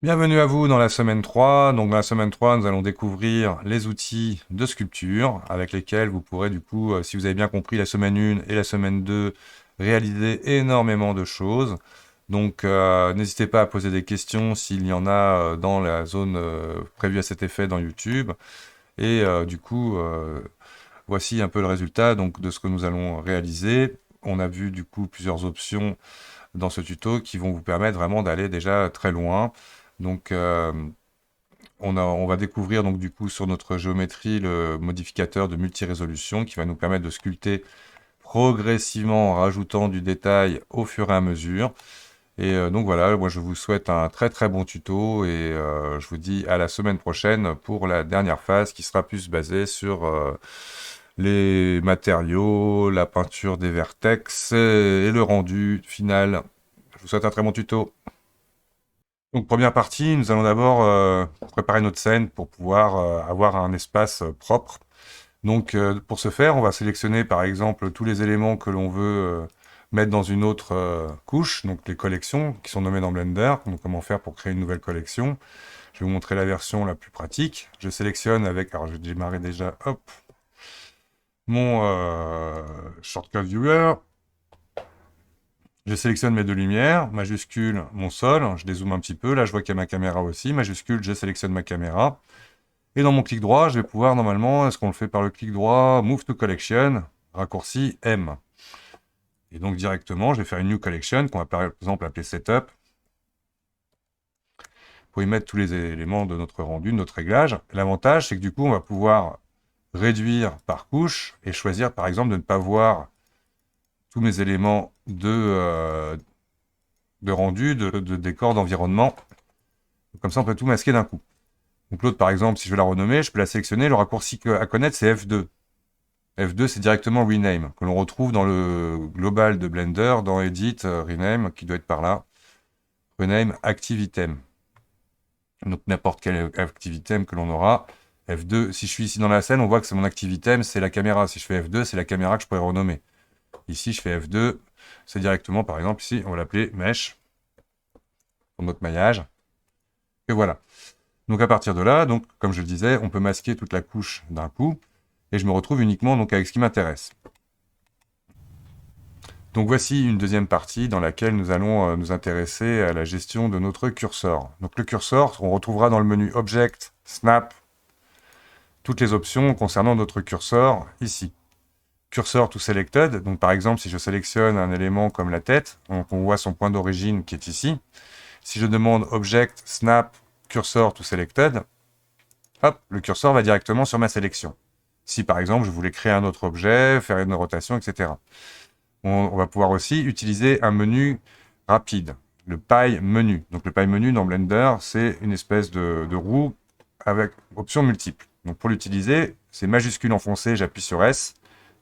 Bienvenue à vous dans la semaine 3. Donc dans la semaine 3, nous allons découvrir les outils de sculpture avec lesquels vous pourrez du coup, si vous avez bien compris, la semaine 1 et la semaine 2, réaliser énormément de choses. Donc n'hésitez pas à poser des questions s'il y en a dans la zone prévue à cet effet dans YouTube. Et voici un peu le résultat donc, de ce que nous allons réaliser. On a vu du coup plusieurs options dans ce tuto qui vont vous permettre vraiment d'aller déjà très loin. Donc, on va découvrir donc du coup sur notre géométrie le modificateur de multirésolution qui va nous permettre de sculpter progressivement en rajoutant du détail au fur et à mesure. Et donc voilà, moi je vous souhaite un très très bon tuto et je vous dis à la semaine prochaine pour la dernière phase qui sera plus basée sur les matériaux, la peinture des vertex et le rendu final. Je vous souhaite un très bon tuto. Donc, première partie, nous allons d'abord préparer notre scène pour pouvoir avoir un espace propre. Donc, pour ce faire, on va sélectionner par exemple tous les éléments que l'on veut mettre dans une autre couche, donc les collections qui sont nommées dans Blender. Donc, comment faire pour créer une nouvelle collection. Je vais vous montrer la version la plus pratique. Je sélectionne avec, alors je vais démarrer déjà, hop, mon shortcut viewer. Je sélectionne mes deux lumières, majuscule, mon sol, je dézoome un petit peu, là je vois qu'il y a ma caméra aussi, majuscule, je sélectionne ma caméra. Et dans mon clic droit, je vais pouvoir normalement, est-ce qu'on le fait par le clic droit, Move to Collection, raccourci M. Et donc directement, je vais faire une New Collection, qu'on va par exemple appeler Setup, pour y mettre tous les éléments de notre rendu, de notre réglage. L'avantage, c'est que du coup, on va pouvoir réduire par couche et choisir par exemple de ne pas voir tous mes éléments de rendu, de décor, d'environnement. Comme ça, on peut tout masquer d'un coup. Donc l'autre, par exemple, si je veux la renommer, je peux la sélectionner. Le raccourci à connaître, c'est F2. F2, c'est directement Rename, que l'on retrouve dans le global de Blender, dans Edit, Rename, qui doit être par là. Rename Active Item. Donc n'importe quel Active Item que l'on aura. F2, si je suis ici dans la scène, on voit que c'est mon Active Item, c'est la caméra. Si je fais F2, c'est la caméra que je pourrais renommer. Ici, je fais F2, c'est directement, par exemple, ici, on va l'appeler Mesh, pour notre maillage. Et voilà. Donc à partir de là, donc, comme je le disais, on peut masquer toute la couche d'un coup, et je me retrouve uniquement donc, avec ce qui m'intéresse. Donc voici une deuxième partie dans laquelle nous allons nous intéresser à la gestion de notre curseur. Donc le curseur, on retrouvera dans le menu Object, Snap, toutes les options concernant notre curseur ici. Cursor to selected, donc par exemple si je sélectionne un élément comme la tête, donc on voit son point d'origine qui est ici. Si je demande Object, Snap, Cursor to selected, hop, le curseur va directement sur ma sélection. Si par exemple je voulais créer un autre objet, faire une rotation, etc. On va pouvoir aussi utiliser un menu rapide, le Pie Menu. Donc le Pie Menu dans Blender, c'est une espèce de roue avec options multiples. Donc pour l'utiliser, c'est majuscule enfoncé, j'appuie sur S,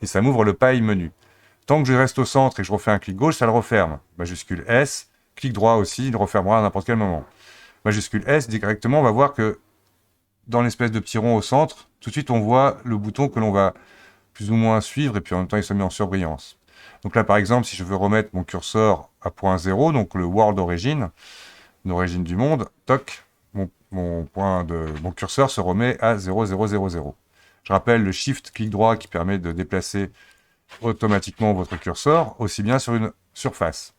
et ça m'ouvre le Pie Menu. Tant que je reste au centre et que je refais un clic gauche, ça le referme. Majuscule S, clic droit aussi, il refermera à n'importe quel moment. Majuscule S, directement, on va voir que dans l'espèce de petit rond au centre, tout de suite on voit le bouton que l'on va plus ou moins suivre, et puis en même temps il se met en surbrillance. Donc là par exemple, si je veux remettre mon curseur à point 0, donc le world origin, l'origine du monde, toc, mon curseur se remet à 0, 0, 0, 0. Je rappelle le shift clic droit qui permet de déplacer automatiquement votre curseur, aussi bien sur une surface.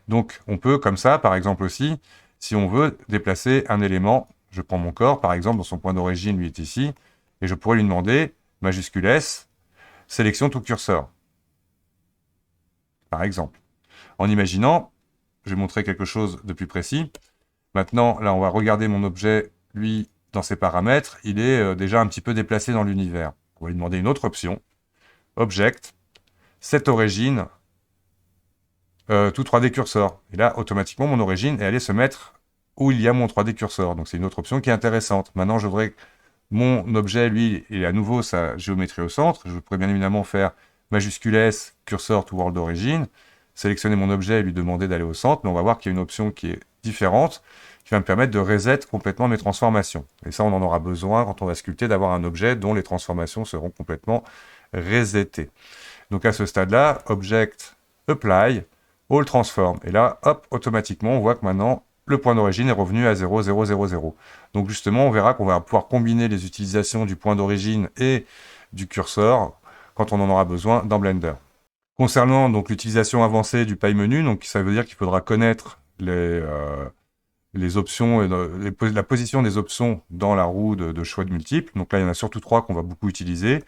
Donc on peut, comme ça, par exemple aussi, si on veut déplacer un élément, je prends mon corps, par exemple, dans son point d'origine, lui est ici, et je pourrais lui demander, majuscule S, sélection tout curseur, par exemple. En imaginant, je vais montrer quelque chose de plus précis. Maintenant, là, on va regarder mon objet, lui, dans ses paramètres, il est déjà un petit peu déplacé dans l'univers. On va lui demander une autre option, Object, Set Origine, tout 3D cursor. Et là, automatiquement, mon origine est allée se mettre où il y a mon 3D cursor. Donc c'est une autre option qui est intéressante. Maintenant, je voudrais que mon objet, lui, ait à nouveau sa géométrie au centre. Je pourrais bien évidemment faire majuscule S, cursor to world origin, sélectionner mon objet et lui demander d'aller au centre. Mais on va voir qu'il y a une option qui est différente, qui va me permettre de reset complètement mes transformations. Et ça, on en aura besoin quand on va sculpter, d'avoir un objet dont les transformations seront complètement resetées. Donc à ce stade-là, Object, Apply, All Transform. Et là, hop, automatiquement, on voit que maintenant, le point d'origine est revenu à 0, 0, 0, 0. Donc justement, on verra qu'on va pouvoir combiner les utilisations du point d'origine et du curseur quand on en aura besoin dans Blender. Concernant donc l'utilisation avancée du PyMenu, donc ça veut dire qu'il faudra connaître les options, la position des options dans la roue de choix de multiples. Donc là, il y en a surtout trois qu'on va beaucoup utiliser.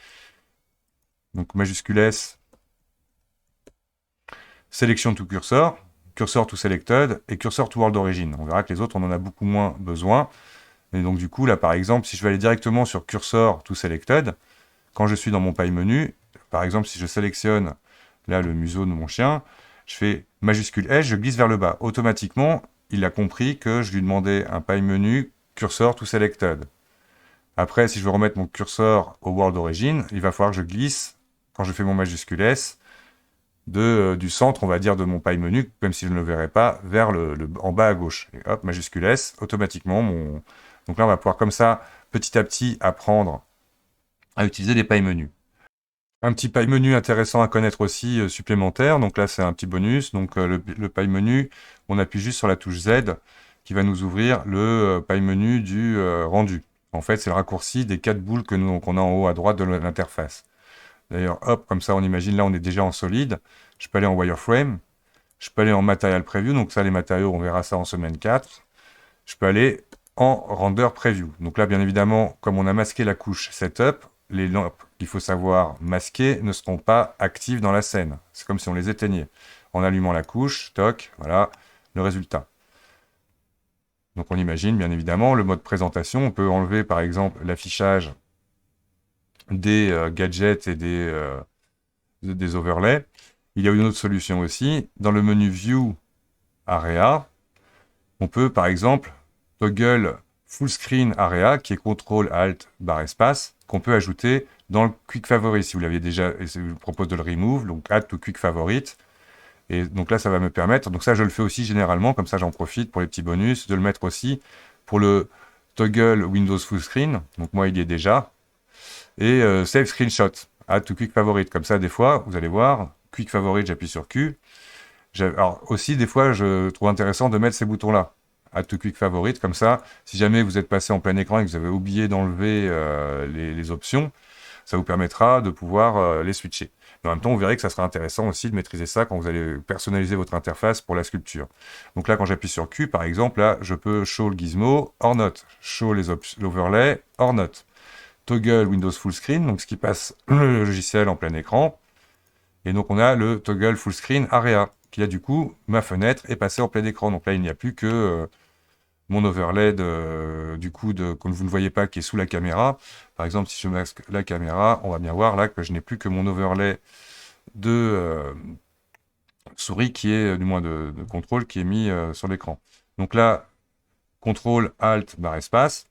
Donc majuscule S, sélection to cursor, cursor to selected et cursor to world origin. On verra que les autres, on en a beaucoup moins besoin. Et donc du coup, là par exemple, si je vais aller directement sur cursor to selected, quand je suis dans mon PyMenu, par exemple, si je sélectionne là le museau de mon chien, je fais majuscule S, je glisse vers le bas. Automatiquement, il a compris que je lui demandais un PyMenu cursor to selected. Après, si je veux remettre mon curseur au world origin, il va falloir que je glisse, quand je fais mon majuscule S, du centre, on va dire, de mon PyMenu, même si je ne le verrai pas, vers en bas à gauche. Et hop, majuscule S, automatiquement, donc là, on va pouvoir comme ça, petit à petit, apprendre à utiliser les PyMenu. Un petit PyMenu intéressant à connaître aussi, supplémentaire. Donc là, c'est un petit bonus. Donc le PyMenu, on appuie juste sur la touche Z qui va nous ouvrir le PyMenu du rendu. En fait, c'est le raccourci des 4 boules qu'on a en haut à droite de l'interface. D'ailleurs, hop, comme ça, on imagine, là, on est déjà en solide. Je peux aller en wireframe. Je peux aller en material preview. Donc ça, les matériaux, on verra ça en semaine 4. Je peux aller en render preview. Donc là, bien évidemment, comme on a masqué la couche setup, les lampes qu'il faut savoir masquer ne seront pas actives dans la scène. C'est comme si on les éteignait. En allumant la couche, toc, voilà le résultat. Donc on imagine bien évidemment le mode présentation. On peut enlever par exemple l'affichage des gadgets et des overlays. Il y a une autre solution aussi. Dans le menu View Area, on peut par exemple toggle Full Screen Area, qui est CTRL Alt barre espace, qu'on peut ajouter dans le Quick Favorite. Si vous l'aviez déjà, et je vous propose de le remove, donc Add to Quick Favorite. Et donc là, ça va me permettre, donc ça je le fais aussi généralement, comme ça j'en profite pour les petits bonus, de le mettre aussi pour le toggle Windows Full Screen. Donc moi, il y est déjà. Et Save Screenshot, Add to Quick Favorite. Comme ça, des fois, vous allez voir, Quick Favorite, j'appuie sur Q. Alors aussi, des fois, je trouve intéressant de mettre ces boutons-là. Add to Quick Favorite, comme ça, si jamais vous êtes passé en plein écran et que vous avez oublié d'enlever les options, ça vous permettra de pouvoir les switcher. Mais en même temps, vous verrez que ça sera intéressant aussi de maîtriser ça quand vous allez personnaliser votre interface pour la sculpture. Donc là, quand j'appuie sur Q, par exemple, là, je peux show le gizmo or not, show l'overlay or not, toggle Windows Full Screen, donc ce qui passe le logiciel en plein écran, et donc on a le toggle Full Screen Area, qui a du coup, ma fenêtre est passée en plein écran. Donc là, il n'y a plus que mon overlay, du coup, comme vous ne voyez pas, qui est sous la caméra. Par exemple, si je masque la caméra, on va bien voir là que je n'ai plus que mon overlay de souris qui est, du moins de contrôle, qui est mis sur l'écran. Donc là, CTRL, ALT, barre espace,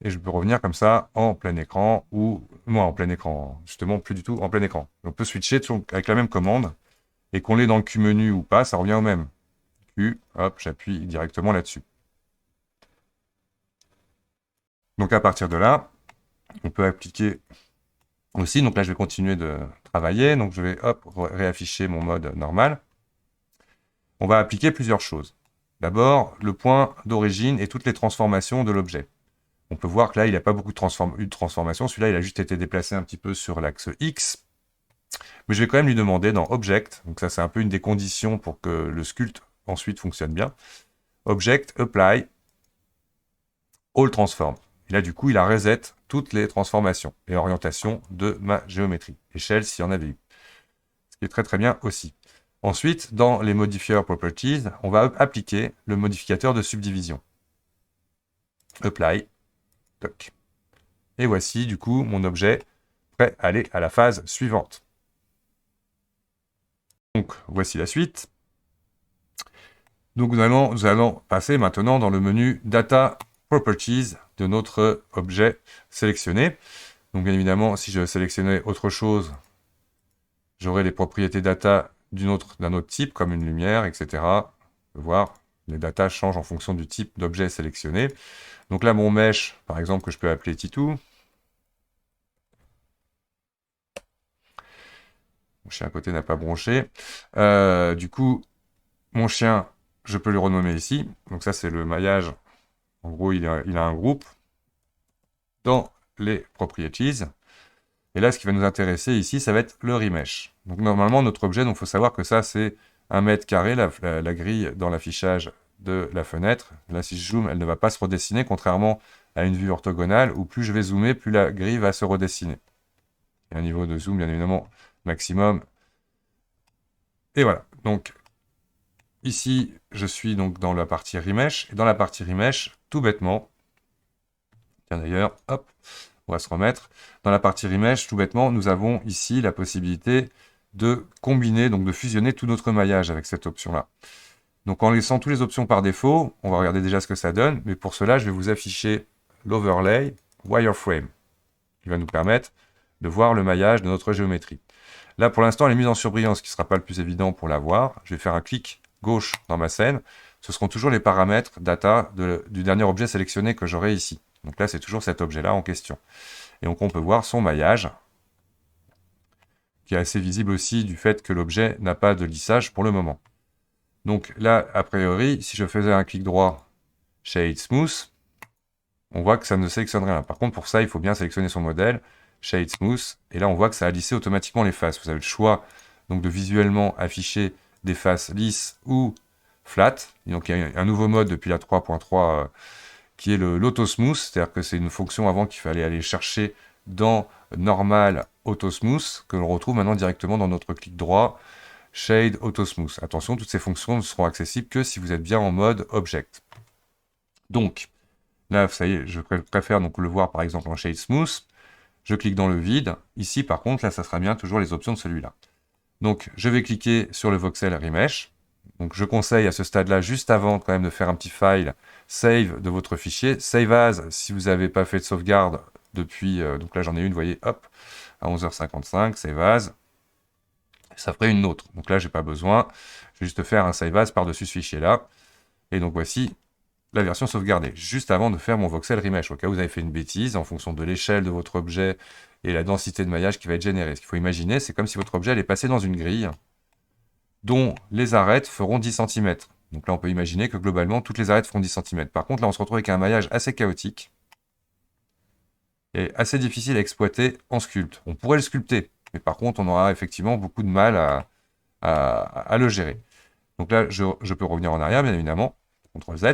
et je peux revenir comme ça en plein écran, ou moi en plein écran, justement, plus du tout en plein écran. On peut switcher avec la même commande, et qu'on l'ait dans le Q-menu ou pas, ça revient au même. Q, hop, j'appuie directement là-dessus. Donc à partir de là, on peut appliquer aussi. Donc là, je vais continuer de travailler. Donc je vais hop, réafficher mon mode normal. On va appliquer plusieurs choses. D'abord, le point d'origine et toutes les transformations de l'objet. On peut voir que là, il n'y a pas beaucoup de transformation. Celui-là, il a juste été déplacé un petit peu sur l'axe X. Mais je vais quand même lui demander dans Object, donc ça c'est un peu une des conditions pour que le sculpt ensuite fonctionne bien. Object, Apply, All Transform. Et là, du coup, il a reset toutes les transformations et orientations de ma géométrie. Échelle, s'il y en avait eu. Ce qui est très très bien aussi. Ensuite, dans les modifiers Properties, on va appliquer le modificateur de subdivision. Apply. Toc. Et voici, du coup, mon objet prêt à aller à la phase suivante. Donc, voici la suite. Donc, nous allons passer maintenant dans le menu Data Properties de notre objet sélectionné. Donc bien évidemment, si je sélectionnais autre chose, j'aurais les propriétés data d'un autre type, comme une lumière, etc. On peut voir, les datas changent en fonction du type d'objet sélectionné. Donc là, mon mesh, par exemple, que je peux appeler Titou. Mon chien à côté n'a pas bronché. Du coup, mon chien je peux le renommer ici. Donc ça, c'est le maillage. En gros, il a un groupe dans les properties. Et là, ce qui va nous intéresser ici, ça va être le remesh. Donc normalement, notre objet, il faut savoir que ça, c'est 1 m², la grille dans l'affichage de la fenêtre. Là, si je zoome, elle ne va pas se redessiner, contrairement à une vue orthogonale, où plus je vais zoomer, plus la grille va se redessiner. Il y a un niveau de zoom, bien évidemment, maximum. Et voilà. Donc, ici, je suis donc dans la partie remesh. Et dans la partie remesh, tout bêtement, tiens d'ailleurs, hop, on va se remettre. Dans la partie remesh, tout bêtement, nous avons ici la possibilité de combiner, donc de fusionner tout notre maillage avec cette option-là. Donc en laissant toutes les options par défaut, on va regarder déjà ce que ça donne, mais pour cela, je vais vous afficher l'overlay wireframe, qui va nous permettre de voir le maillage de notre géométrie. Là, pour l'instant, elle est mise en surbrillance, ce qui ne sera pas le plus évident pour la voir. Je vais faire un clic gauche dans ma scène. Ce seront toujours les paramètres data du dernier objet sélectionné que j'aurai ici. Donc là, c'est toujours cet objet-là en question. Et donc, on peut voir son maillage, qui est assez visible aussi du fait que l'objet n'a pas de lissage pour le moment. Donc là, a priori, si je faisais un clic droit, Shade Smooth, on voit que ça ne sélectionnerait rien. Par contre, pour ça, il faut bien sélectionner son modèle, Shade Smooth, et là, on voit que ça a lissé automatiquement les faces. Vous avez le choix donc, de visuellement afficher des faces lisses ou flat. Et donc, il y a un nouveau mode depuis la 3.3 qui est l'Auto Smooth, c'est-à-dire que c'est une fonction avant qu'il fallait aller chercher dans Normal Auto Smooth, que l'on retrouve maintenant directement dans notre clic droit, Shade Auto Smooth. Attention, toutes ces fonctions ne seront accessibles que si vous êtes bien en mode Object. Donc, là, ça y est, je préfère donc le voir par exemple en Shade Smooth. Je clique dans le vide. Ici, par contre, là, ça sera bien toujours les options de celui-là. Donc, je vais cliquer sur le voxel Remesh. Donc, je conseille à ce stade-là, juste avant quand même de faire un petit file save de votre fichier. Save as, si vous n'avez pas fait de sauvegarde depuis, donc là j'en ai une, vous voyez, hop, à 11h55, save as. Ça ferait une autre. Donc là, j'ai pas besoin. Je vais juste faire un save as par-dessus ce fichier-là. Et donc voici la version sauvegardée, juste avant de faire mon voxel remesh, au cas où vous avez fait une bêtise en fonction de l'échelle de votre objet et la densité de maillage qui va être générée. Ce qu'il faut imaginer, c'est comme si votre objet allait passer dans une grille dont les arêtes feront 10 cm. Donc là, on peut imaginer que globalement, toutes les arêtes feront 10 cm. Par contre, là, on se retrouve avec un maillage assez chaotique et assez difficile à exploiter en sculpt. On pourrait le sculpter, mais par contre, on aura effectivement beaucoup de mal à le gérer. Donc là, je peux revenir en arrière, bien évidemment, CTRL Z.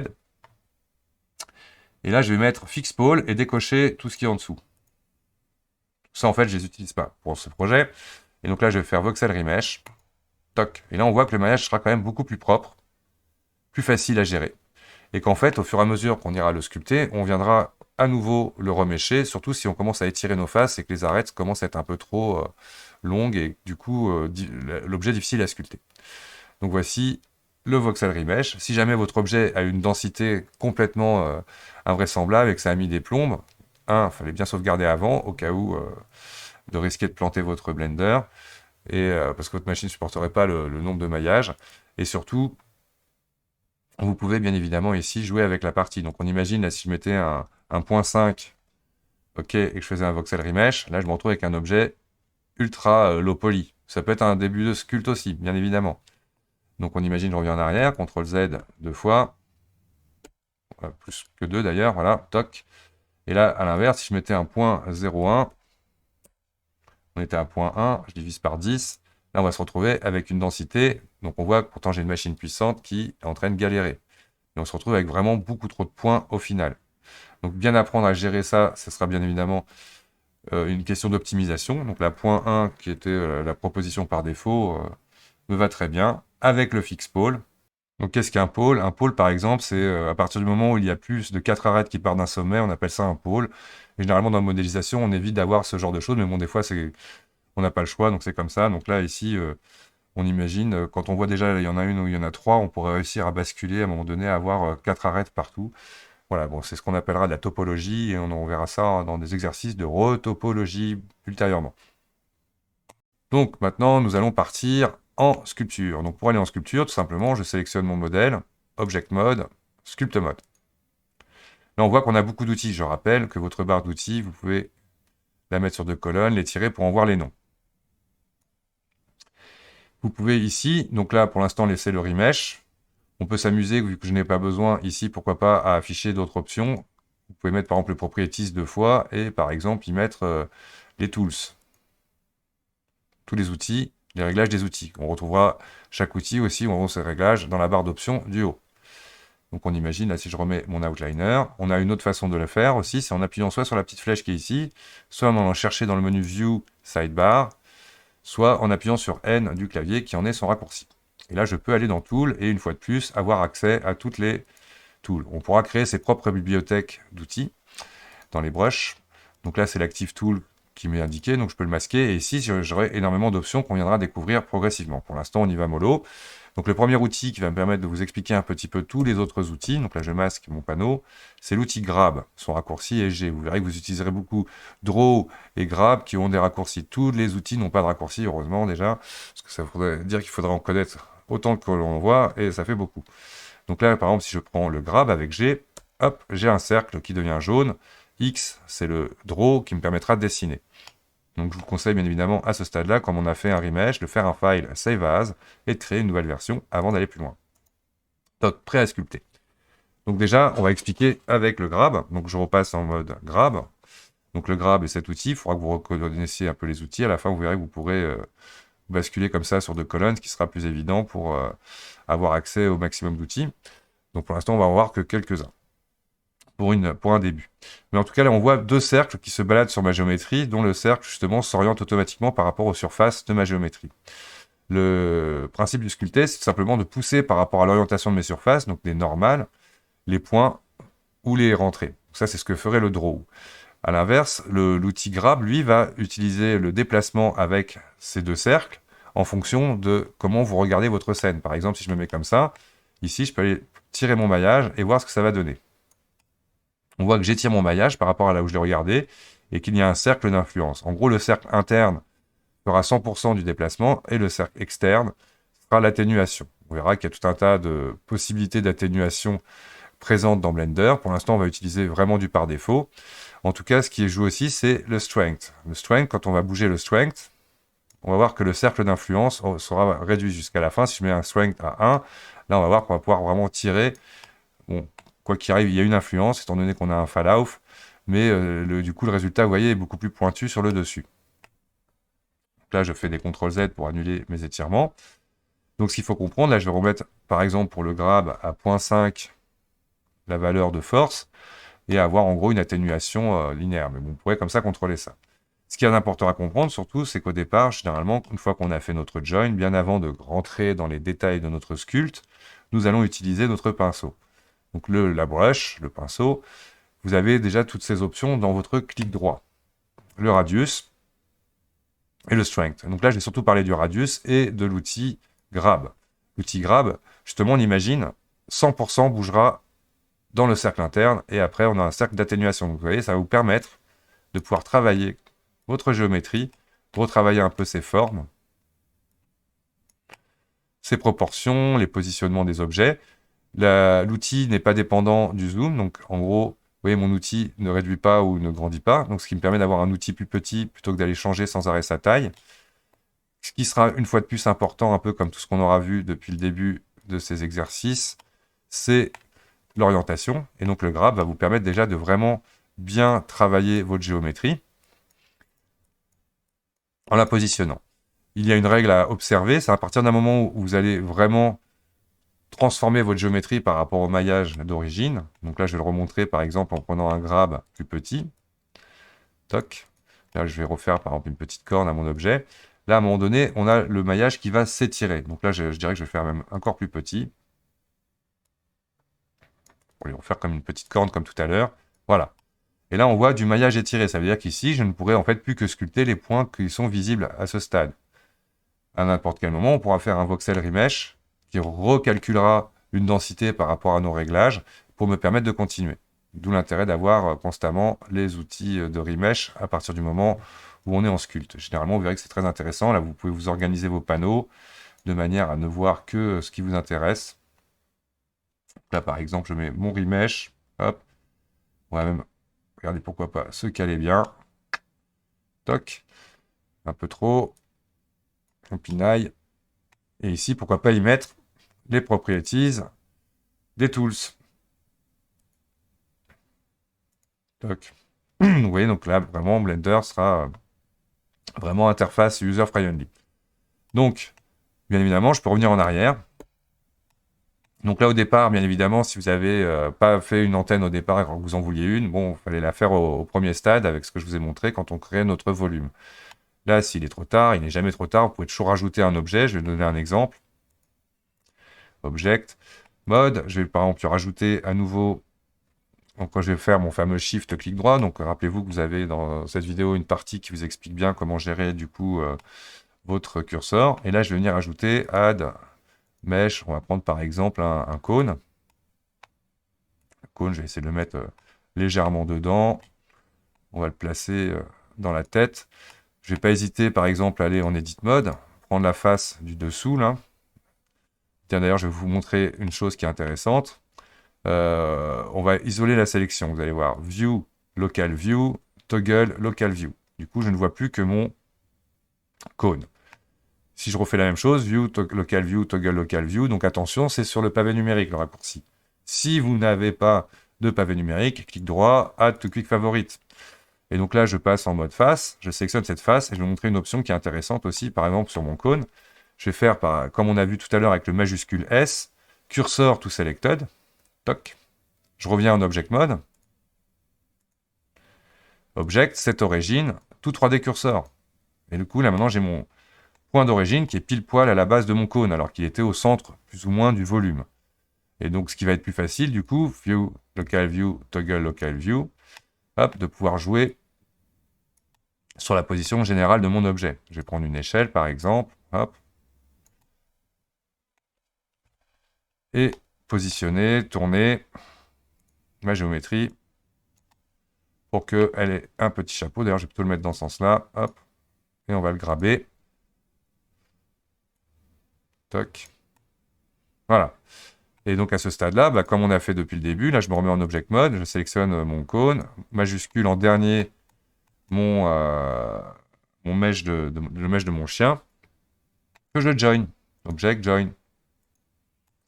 Et là, je vais mettre Fix Pole et décocher tout ce qui est en dessous. Ça, en fait, je ne les utilise pas pour ce projet. Et donc là, je vais faire Voxel Remesh. Toc. Et là, on voit que le maillage sera quand même beaucoup plus propre, plus facile à gérer. Et qu'en fait, au fur et à mesure qu'on ira le sculpter, on viendra à nouveau le remêcher, surtout si on commence à étirer nos faces et que les arêtes commencent à être un peu trop longues et du coup, l'objet est difficile à sculpter. Donc voici le voxel remesh. Si jamais votre objet a une densité complètement invraisemblable et que ça a mis des plombes, il fallait bien sauvegarder avant, au cas où de risquer de planter votre Blender, et parce que votre machine ne supporterait pas le nombre de maillages. Et surtout, vous pouvez bien évidemment ici jouer avec la partie. Donc on imagine, là, si je mettais un 0.5, ok, et que je faisais un voxel remesh, là je me retrouve avec un objet ultra low poly. Ça peut être un début de sculpt aussi, bien évidemment. Donc on imagine, je reviens en arrière, CTRL Z 2 fois, plus que 2 d'ailleurs, voilà, toc. Et là, à l'inverse, si je mettais un point 0,1, on était à 0.1, je divise par 10, là on va se retrouver avec une densité, donc on voit que pourtant j'ai une machine puissante qui est en train de galérer. Et on se retrouve avec vraiment beaucoup trop de points au final. Donc bien apprendre à gérer ça, ce sera bien évidemment une question d'optimisation. Donc la point 1, qui était la proposition par défaut, me va très bien, avec le fixe pole. Donc qu'est-ce qu'un pôle? Un pôle, par exemple, c'est à partir du moment où il y a plus de 4 arêtes qui partent d'un sommet, on appelle ça un pôle. Et généralement, dans la modélisation, on évite d'avoir ce genre de choses, mais bon, des fois, on n'a pas le choix, donc c'est comme ça. Donc là, ici, on imagine, quand on voit déjà, il y en a une ou il y en a 3, on pourrait réussir à basculer, à un moment donné, à avoir 4 arêtes partout. Voilà, bon, c'est ce qu'on appellera de la topologie, et on verra ça dans des exercices de retopologie ultérieurement. Donc maintenant, nous allons partir en sculpture. Donc pour aller en sculpture, tout simplement, je sélectionne mon modèle, Object Mode, Sculpt Mode. Là, on voit qu'on a beaucoup d'outils. Je rappelle que votre barre d'outils, vous pouvez la mettre sur 2 colonnes, les tirer pour en voir les noms. Vous pouvez ici, donc là, pour l'instant, laisser le remesh. On peut s'amuser, vu que je n'ai pas besoin ici, pourquoi pas, à afficher d'autres options. Vous pouvez mettre par exemple le properties 2 fois et par exemple y mettre les tools, tous les outils, les réglages des outils. On retrouvera chaque outil aussi, on retrouve ces réglages dans la barre d'options du haut. Donc on imagine, là si je remets mon outliner, on a une autre façon de le faire aussi, c'est en appuyant soit sur la petite flèche qui est ici, soit en allant chercher dans le menu View, Sidebar, soit en appuyant sur N du clavier qui en est son raccourci. Et là je peux aller dans Tool et une fois de plus avoir accès à toutes les tools. On pourra créer ses propres bibliothèques d'outils dans les brushes. Donc là c'est l'Active Tool qui m'est indiqué, donc je peux le masquer, et ici j'aurai énormément d'options qu'on viendra découvrir progressivement. Pour l'instant on y va mollo. Donc le premier outil qui va me permettre de vous expliquer un petit peu tous les autres outils, donc là je masque mon panneau, c'est l'outil Grab, son raccourci est G. Vous verrez que vous utiliserez beaucoup Draw et Grab qui ont des raccourcis. Tous les outils n'ont pas de raccourci, heureusement déjà, parce que ça voudrait dire qu'il faudrait en connaître autant que l'on voit, et ça fait beaucoup. Donc là par exemple si je prends le Grab avec G, hop, j'ai un cercle qui devient jaune, X c'est le Draw qui me permettra de dessiner. Donc je vous conseille bien évidemment à ce stade-là, comme on a fait un remesh, de faire un file save as et de créer une nouvelle version avant d'aller plus loin. Donc prêt à sculpter. Donc déjà, on va expliquer avec le grab. Donc je repasse en mode grab. Donc le grab est cet outil, il faudra que vous reconnaissiez un peu les outils. À la fin, vous verrez que vous pourrez basculer comme ça sur 2 colonnes, ce qui sera plus évident pour avoir accès au maximum d'outils. Donc pour l'instant, on va en voir que quelques-uns. Pour un début. Mais en tout cas, là, on voit 2 cercles qui se baladent sur ma géométrie, dont le cercle, justement, s'oriente automatiquement par rapport aux surfaces de ma géométrie. Le principe du sculpter, c'est simplement de pousser par rapport à l'orientation de mes surfaces, donc les normales, les points ou les rentrées. Donc ça, c'est ce que ferait le draw. À l'inverse, l'outil grab, lui, va utiliser le déplacement avec ces 2 cercles en fonction de comment vous regardez votre scène. Par exemple, si je me mets comme ça, ici, je peux aller tirer mon maillage et voir ce que ça va donner. On voit que j'étire mon maillage par rapport à là où je l'ai regardé et qu'il y a un cercle d'influence. En gros, le cercle interne fera 100% du déplacement et le cercle externe fera l'atténuation. On verra qu'il y a tout un tas de possibilités d'atténuation présentes dans Blender. Pour l'instant, on va utiliser vraiment du par défaut. En tout cas, ce qui est joué aussi, c'est le strength. Le strength, quand on va bouger le strength, on va voir que le cercle d'influence sera réduit jusqu'à la fin. Si je mets un strength à 1, là, on va voir qu'on va pouvoir vraiment tirer. Bon, quoi qu'il arrive, il y a une influence, étant donné qu'on a un fall-off, mais du coup, le résultat, vous voyez, est beaucoup plus pointu sur le dessus. Donc là, je fais des CTRL-Z pour annuler mes étirements. Donc, ce qu'il faut comprendre, là, je vais remettre, par exemple, pour le grab à 0.5, la valeur de force, et avoir en gros une atténuation linéaire. Mais bon, on pourrait comme ça contrôler ça. Ce qui est important à comprendre, surtout, c'est qu'au départ, généralement, une fois qu'on a fait notre join, bien avant de rentrer dans les détails de notre sculpte, nous allons utiliser notre pinceau. Donc la brush, le pinceau, vous avez déjà toutes ces options dans votre clic droit. Le radius et le strength. Donc là, je vais surtout parler du radius et de l'outil grab. L'outil grab, justement, on imagine 100% bougera dans le cercle interne et après, on a un cercle d'atténuation. Donc vous voyez, ça va vous permettre de pouvoir travailler votre géométrie, retravailler un peu ses formes, ses proportions, les positionnements des objets. L'outil n'est pas dépendant du zoom, donc en gros, vous voyez, mon outil ne réduit pas ou ne grandit pas, donc ce qui me permet d'avoir un outil plus petit plutôt que d'aller changer sans arrêt sa taille. Ce qui sera une fois de plus important, un peu comme tout ce qu'on aura vu depuis le début de ces exercices, c'est l'orientation. Et donc le grab va vous permettre déjà de vraiment bien travailler votre géométrie en la positionnant. Il y a une règle à observer, c'est à partir d'un moment où vous allez vraiment transformer votre géométrie par rapport au maillage d'origine. Donc là, je vais le remontrer par exemple en prenant un grab plus petit. Toc. Là, je vais refaire par exemple une petite corne à mon objet. Là, à un moment donné, on a le maillage qui va s'étirer. Donc là, je dirais que je vais faire même encore plus petit. On va refaire comme une petite corne comme tout à l'heure. Voilà. Et là, on voit du maillage étiré. Ça veut dire qu'ici, je ne pourrai en fait plus que sculpter les points qui sont visibles à ce stade. À n'importe quel moment, on pourra faire un voxel remesh qui recalculera une densité par rapport à nos réglages pour me permettre de continuer. D'où l'intérêt d'avoir constamment les outils de remesh à partir du moment où on est en sculpte. Généralement, vous verrez que c'est très intéressant. Là, vous pouvez vous organiser vos panneaux de manière à ne voir que ce qui vous intéresse. Là, par exemple, je mets mon remesh. Hop. On va même, regardez pourquoi pas, se caler bien. Toc. Un peu trop. On pinaille. Et ici, pourquoi pas y mettre les properties des tools. Toc. Vous voyez, donc là, vraiment, Blender sera vraiment interface user-friendly. Donc, bien évidemment, je peux revenir en arrière. Donc là, au départ, bien évidemment, si vous n'avez pas fait une antenne au départ et que vous en vouliez une, bon, il fallait la faire au premier stade avec ce que je vous ai montré quand on crée notre volume. Là, s'il est trop tard, il n'est jamais trop tard, vous pouvez toujours rajouter un objet. Je vais vous donner un exemple. Object, mode, je vais par exemple rajouter à nouveau, donc quand je vais faire mon fameux shift clic droit, donc rappelez-vous que vous avez dans cette vidéo une partie qui vous explique bien comment gérer du coup votre curseur. Et là, je vais venir ajouter add mesh, on va prendre par exemple un cône. Le cône, je vais essayer de le mettre légèrement dedans. On va le placer dans la tête. Je ne vais pas hésiter par exemple à aller en edit mode, prendre la face du dessous là. Tiens, d'ailleurs, je vais vous montrer une chose qui est intéressante. On va isoler la sélection. Vous allez voir View, Local View, Toggle, Local View. Du coup, je ne vois plus que mon cône. Si je refais la même chose, View, Local View, Toggle, Local View, donc attention, c'est sur le pavé numérique le raccourci. Si vous n'avez pas de pavé numérique, clic droit, Add to Quick Favorite. Et donc là, je passe en mode face, je sélectionne cette face et je vais vous montrer une option qui est intéressante aussi, par exemple sur mon cône. Je vais faire, comme on a vu tout à l'heure avec le majuscule S, Cursor to Selected. Toc. Je reviens en Object Mode. Object, cette origine, tout 3D cursor. Et du coup, là maintenant, j'ai mon point d'origine qui est pile poil à la base de mon cône, alors qu'il était au centre, plus ou moins, du volume. Et donc, ce qui va être plus facile, du coup, View, Local View, Toggle, Local View, hop, de pouvoir jouer sur la position générale de mon objet. Je vais prendre une échelle, par exemple, hop, et positionner, tourner ma géométrie pour qu'elle ait un petit chapeau. D'ailleurs, je vais plutôt le mettre dans ce sens-là, hop, et on va le graber. Toc. Voilà. Et donc à ce stade-là, comme on a fait depuis le début, là je me remets en Object Mode, je sélectionne mon cône, majuscule en dernier mon mesh le mesh de mon chien, que je join. Object Join.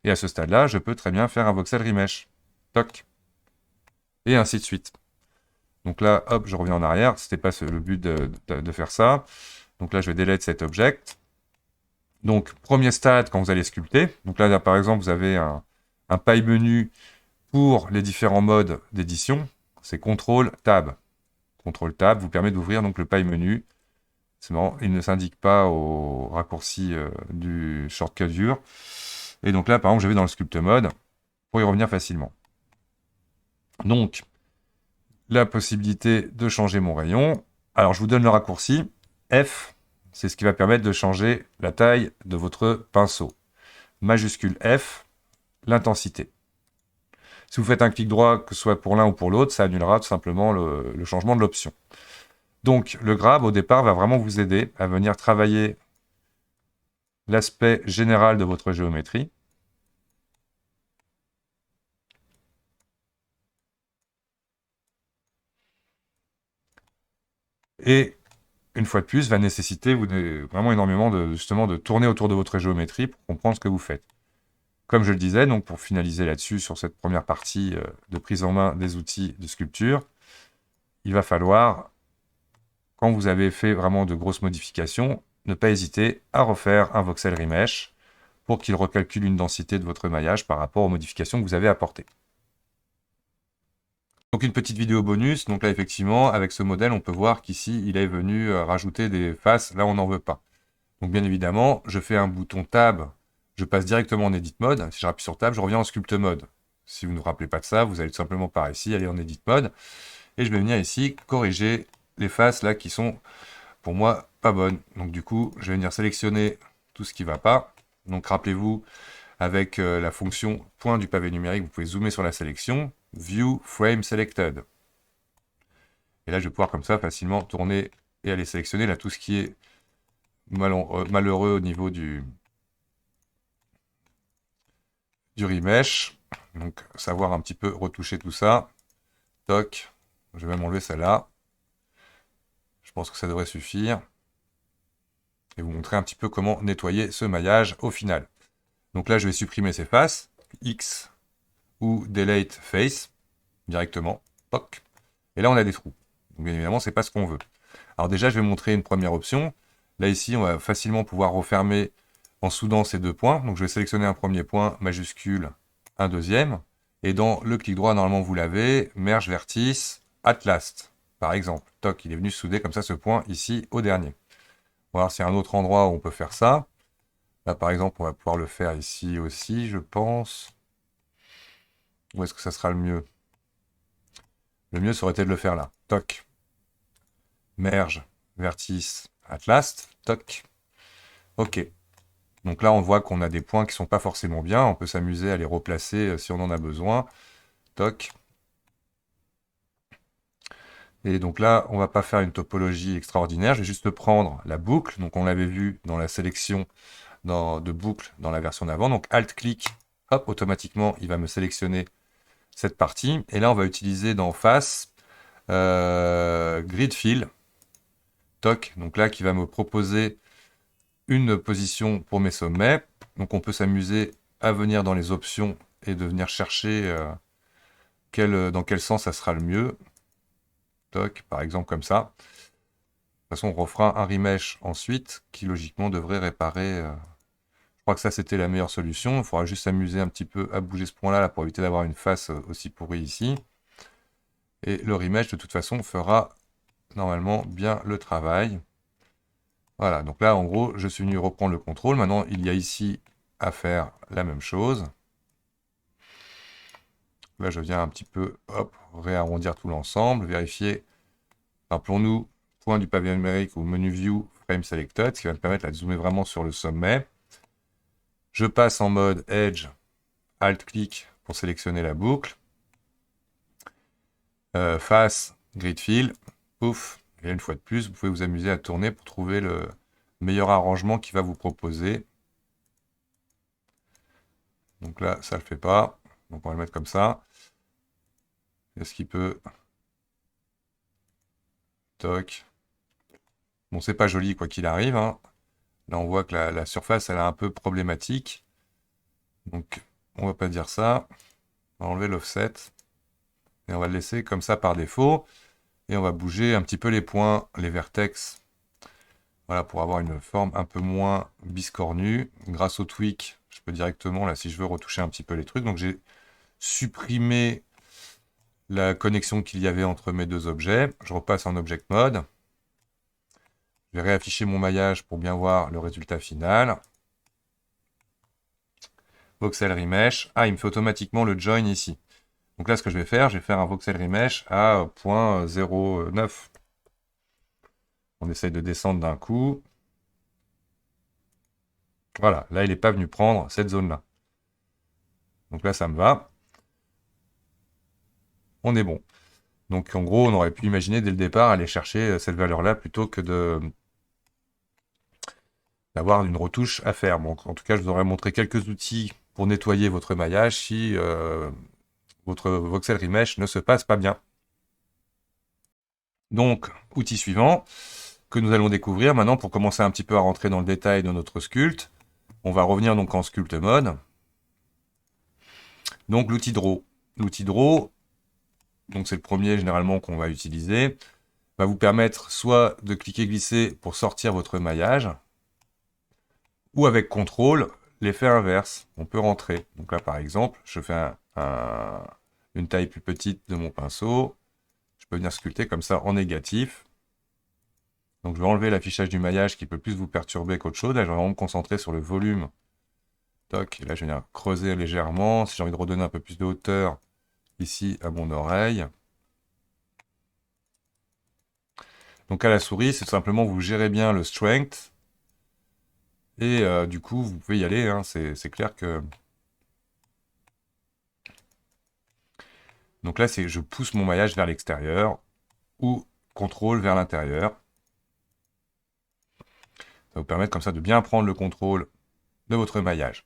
Et à ce stade-là, je peux très bien faire un voxel remesh. Toc. Et ainsi de suite. Donc là, hop, je reviens en arrière. C'était pas le but de faire ça. Donc là, je vais delete cet object. Donc, premier stade, quand vous allez sculpter. Donc là, par exemple, vous avez un paille menu pour les différents modes d'édition. C'est CTRL Tab. CTRL Tab vous permet d'ouvrir donc le paille menu. C'est marrant, il ne s'indique pas au raccourci du shortcut viewer. Et donc là, par exemple, je vais dans le sculpt mode pour y revenir facilement. Donc, la possibilité de changer mon rayon. Alors, je vous donne le raccourci. F, c'est ce qui va permettre de changer la taille de votre pinceau. Majuscule F, l'intensité. Si vous faites un clic droit, que ce soit pour l'un ou pour l'autre, ça annulera tout simplement le changement de l'option. Donc, le grab, au départ, va vraiment vous aider à venir travailler l'aspect général de votre géométrie. Et une fois de plus, va nécessiter vraiment énormément justement de tourner autour de votre géométrie pour comprendre ce que vous faites. Comme je le disais, donc pour finaliser là-dessus, sur cette première partie de prise en main des outils de sculpture, il va falloir, quand vous avez fait vraiment de grosses modifications, ne pas hésiter à refaire un voxel remesh pour qu'il recalcule une densité de votre maillage par rapport aux modifications que vous avez apportées. Donc une petite vidéo bonus, donc là effectivement avec ce modèle on peut voir qu'ici il est venu rajouter des faces, là on n'en veut pas. Donc bien évidemment je fais un bouton tab, je passe directement en edit mode, si je rappuie sur tab je reviens en sculpt mode. Si vous ne vous rappelez pas de ça, vous allez tout simplement par ici, aller en edit mode, et je vais venir ici corriger les faces là qui sont pour moi pas bonnes. Donc du coup je vais venir sélectionner tout ce qui ne va pas. Donc rappelez-vous, avec la fonction point du pavé numérique, vous pouvez zoomer sur la sélection, View Frame Selected. Et là, je vais pouvoir comme ça facilement tourner et aller sélectionner là tout ce qui est malheureux au niveau du remesh. Donc, savoir un petit peu retoucher tout ça. Toc. Je vais même enlever celle-là. Je pense que ça devrait suffire. Et vous montrer un petit peu comment nettoyer ce maillage au final. Donc là, je vais supprimer ces faces. X. ou Delete Face directement. Toc. Et là, on a des trous. Donc, bien évidemment, c'est pas ce qu'on veut. Alors déjà, je vais montrer une première option. Là, ici, on va facilement pouvoir refermer en soudant ces deux points. Donc, je vais sélectionner un premier point majuscule, un deuxième. Et dans le clic droit, normalement, vous l'avez. Merge vertice, at last, par exemple. Toc, il est venu souder comme ça ce point ici au dernier. On va voir s'il y a un autre endroit où on peut faire ça. Là, par exemple, on va pouvoir le faire ici aussi, je pense. Où est-ce que ça sera le mieux? Le mieux, ça aurait été de le faire là. Toc. Merge, vertice, at last. Toc. OK. Donc là, on voit qu'on a des points qui sont pas forcément bien. On peut s'amuser à les replacer si on en a besoin. Toc. Et donc là, on va pas faire une topologie extraordinaire. Je vais juste prendre la boucle. Donc on l'avait vu dans la sélection de boucle dans la version d'avant. Donc Alt-clic, hop, automatiquement, il va me sélectionner cette partie. Et là, on va utiliser dans face Grid Fill. Toc. Donc là, qui va me proposer une position pour mes sommets. Donc on peut s'amuser à venir dans les options et de venir chercher dans quel sens ça sera le mieux. Toc, par exemple comme ça. De toute façon, on refera un remesh ensuite qui logiquement devrait réparer. Je crois que ça c'était la meilleure solution. Il faudra juste s'amuser un petit peu à bouger ce point-là là, pour éviter d'avoir une face aussi pourrie ici. Et le remesh de toute façon fera normalement bien le travail. Voilà, donc là en gros je suis venu reprendre le contrôle. Maintenant il y a ici à faire la même chose. Là je viens un petit peu hop, réarrondir tout l'ensemble, vérifier. Rappelons-nous, point du pavillon numérique ou menu view frame selected, ce qui va me permettre de zoomer vraiment sur le sommet. Je passe en mode edge, alt-clic pour sélectionner la boucle. Face, grid fill, pouf. Et une fois de plus, vous pouvez vous amuser à tourner pour trouver le meilleur arrangement qui va vous proposer. Donc là, ça ne le fait pas. Donc on va le mettre comme ça. Est-ce qu'il peut... Toc. Bon, c'est pas joli quoi qu'il arrive, hein. Là, on voit que la surface, elle est un peu problématique. Donc, on va pas dire ça. On va enlever l'offset. Et on va le laisser comme ça par défaut. Et on va bouger un petit peu les points, les vertex. Voilà, pour avoir une forme un peu moins biscornue. Grâce au tweak, je peux directement, là, si je veux retoucher un petit peu les trucs. Donc, j'ai supprimé la connexion qu'il y avait entre mes deux objets. Je repasse en Object Mode. Je vais réafficher mon maillage pour bien voir le résultat final. Voxel Remesh. Ah, il me fait automatiquement le join ici. Donc là, ce que je vais faire un voxel remesh à 0.09. On essaye de descendre d'un coup. Voilà, là, il n'est pas venu prendre cette zone-là. Donc là, ça me va. On est bon. Donc en gros, on aurait pu imaginer dès le départ aller chercher cette valeur-là plutôt que d'avoir une retouche à faire. Bon, en tout cas, je vous aurais montré quelques outils pour nettoyer votre maillage si votre voxel remesh ne se passe pas bien. Donc, outil suivant que nous allons découvrir maintenant pour commencer un petit peu à rentrer dans le détail de notre sculpte. On va revenir donc en sculpt mode. Donc l'outil Draw. L'outil Draw, donc c'est le premier généralement qu'on va utiliser, va vous permettre soit de cliquer glisser pour sortir votre maillage, ou avec CTRL, l'effet inverse. On peut rentrer. Donc là par exemple, je fais une taille plus petite de mon pinceau. Je peux venir sculpter comme ça en négatif. Donc je vais enlever l'affichage du maillage qui peut plus vous perturber qu'autre chose. Là, je vais vraiment me concentrer sur le volume. Toc, et là je viens creuser légèrement. Si j'ai envie de redonner un peu plus de hauteur ici à mon oreille. Donc à la souris, c'est tout simplement vous gérez bien le strength. Et du coup, vous pouvez y aller. Hein. C'est clair que... Donc là, je pousse mon maillage vers l'extérieur ou contrôle vers l'intérieur. Ça va vous permettre comme ça de bien prendre le contrôle de votre maillage.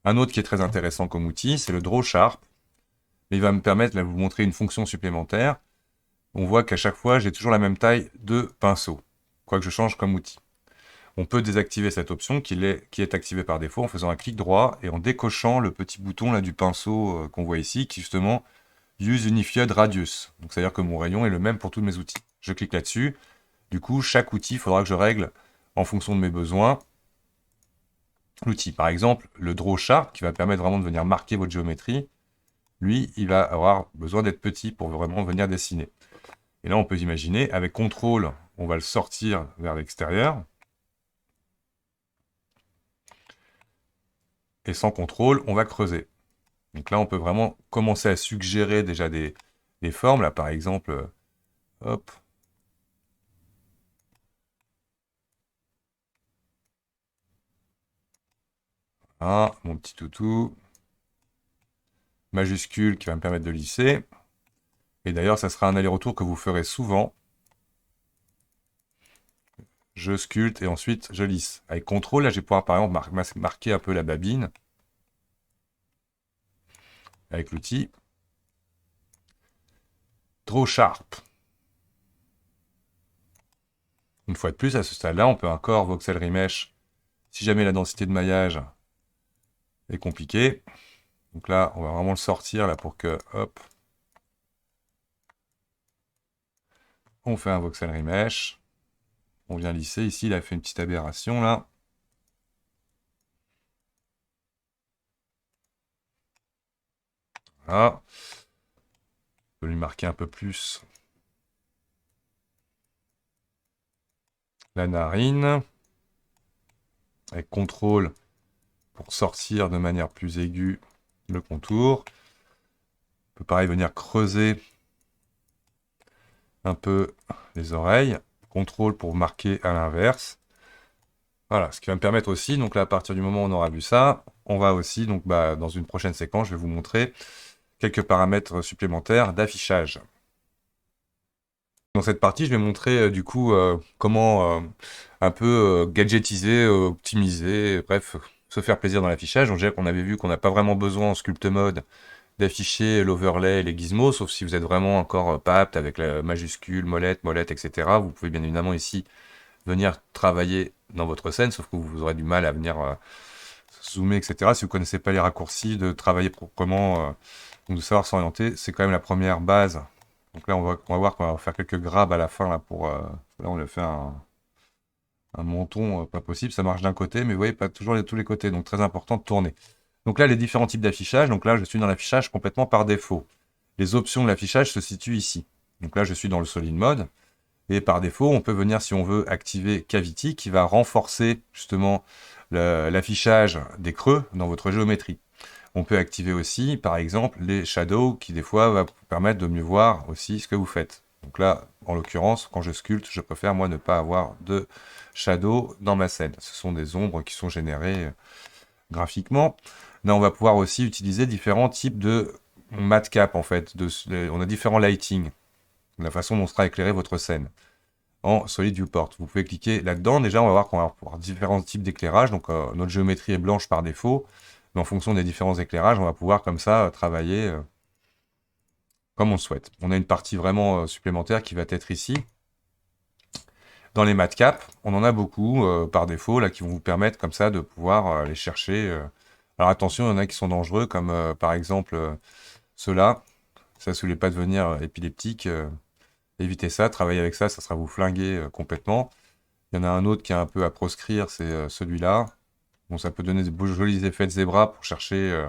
Un autre qui est très intéressant comme outil, c'est le Draw Sharp. Il va me permettre de vous montrer une fonction supplémentaire. On voit qu'à chaque fois, j'ai toujours la même taille de pinceau, quoi que je change comme outil. On peut désactiver cette option qui est activée par défaut en faisant un clic droit et en décochant le petit bouton là du pinceau qu'on voit ici, qui justement Use Unified Radius. Donc c'est-à-dire que mon rayon est le même pour tous mes outils. Je clique là-dessus. Du coup, chaque outil, il faudra que je règle en fonction de mes besoins l'outil. Par exemple, le Draw Sharp, qui va permettre vraiment de venir marquer votre géométrie, lui, il va avoir besoin d'être petit pour vraiment venir dessiner. Et là, on peut imaginer, avec CTRL, on va le sortir vers l'extérieur. Et sans CTRL, on va creuser. Donc là, on peut vraiment commencer à suggérer déjà des formes. Là, par exemple, hop. Ah, mon petit toutou. Majuscule qui va me permettre de lisser. Et d'ailleurs, ça sera un aller-retour que vous ferez souvent. Je sculpte et ensuite je lisse. Avec CTRL, là, je vais pouvoir par exemple marquer un peu la babine avec l'outil Draw Sharp. Une fois de plus, à ce stade-là, on peut encore voxel remesh si jamais la densité de maillage est compliquée. Donc là, on va vraiment le sortir là pour que, hop, on fait un voxel remesh. On vient lisser. Ici, il a fait une petite aberration là. Voilà. On peut lui marquer un peu plus la narine. Avec CTRL pour sortir de manière plus aiguë le contour. On peut pareil venir creuser un peu les oreilles. CTRL pour marquer à l'inverse. Voilà, ce qui va me permettre aussi, donc là à partir du moment où on aura vu ça, on va aussi, donc dans une prochaine séquence, je vais vous montrer quelques paramètres supplémentaires d'affichage. Dans cette partie, je vais montrer du coup comment un peu gadgetiser, optimiser, bref, se faire plaisir dans l'affichage. Donc déjà qu'on avait vu qu'on n'a pas vraiment besoin en Sculpt Mode d'afficher l'overlay et les gizmos, sauf si vous êtes vraiment encore pas apte avec la majuscule, molette, etc. Vous pouvez bien évidemment ici venir travailler dans votre scène, sauf que vous aurez du mal à venir zoomer, etc. Si vous ne connaissez pas les raccourcis, de travailler proprement, donc de savoir s'orienter, c'est quand même la première base. Donc là, on va voir qu'on va faire quelques grabs à la fin, là, pour... là, on a fait un menton pas possible, ça marche d'un côté, mais vous voyez, pas toujours de tous les côtés, donc très important de tourner. Donc là, les différents types d'affichage, donc là, je suis dans l'affichage complètement par défaut. Les options de l'affichage se situent ici. Donc là, je suis dans le Solid Mode. Et par défaut, on peut venir, si on veut, activer Cavity, qui va renforcer justement l'affichage des creux dans votre géométrie. On peut activer aussi, par exemple, les shadows, qui des fois va vous permettre de mieux voir aussi ce que vous faites. Donc là, en l'occurrence, quand je sculpte, je préfère, moi, ne pas avoir de shadow dans ma scène. Ce sont des ombres qui sont générées graphiquement. Là, on va pouvoir aussi utiliser différents types de matcap, en fait. On a différents lighting, la façon dont sera éclairée votre scène en Solid Viewport. Vous pouvez cliquer là-dedans. Déjà, on va voir qu'on va avoir différents types d'éclairage. Donc, notre géométrie est blanche par défaut. Mais en fonction des différents éclairages, on va pouvoir comme ça travailler comme on le souhaite. On a une partie vraiment supplémentaire qui va être ici. Dans les matcaps, on en a beaucoup par défaut, là, qui vont vous permettre comme ça de pouvoir les chercher. Alors attention, il y en a qui sont dangereux, comme par exemple ceux-là. Ça, si vous voulez pas devenir épileptique, évitez ça. Travailler avec ça, ça sera vous flinguer complètement. Il y en a un autre qui est un peu à proscrire, c'est celui-là. Bon, ça peut donner de beaux jolis effets de zébra pour chercher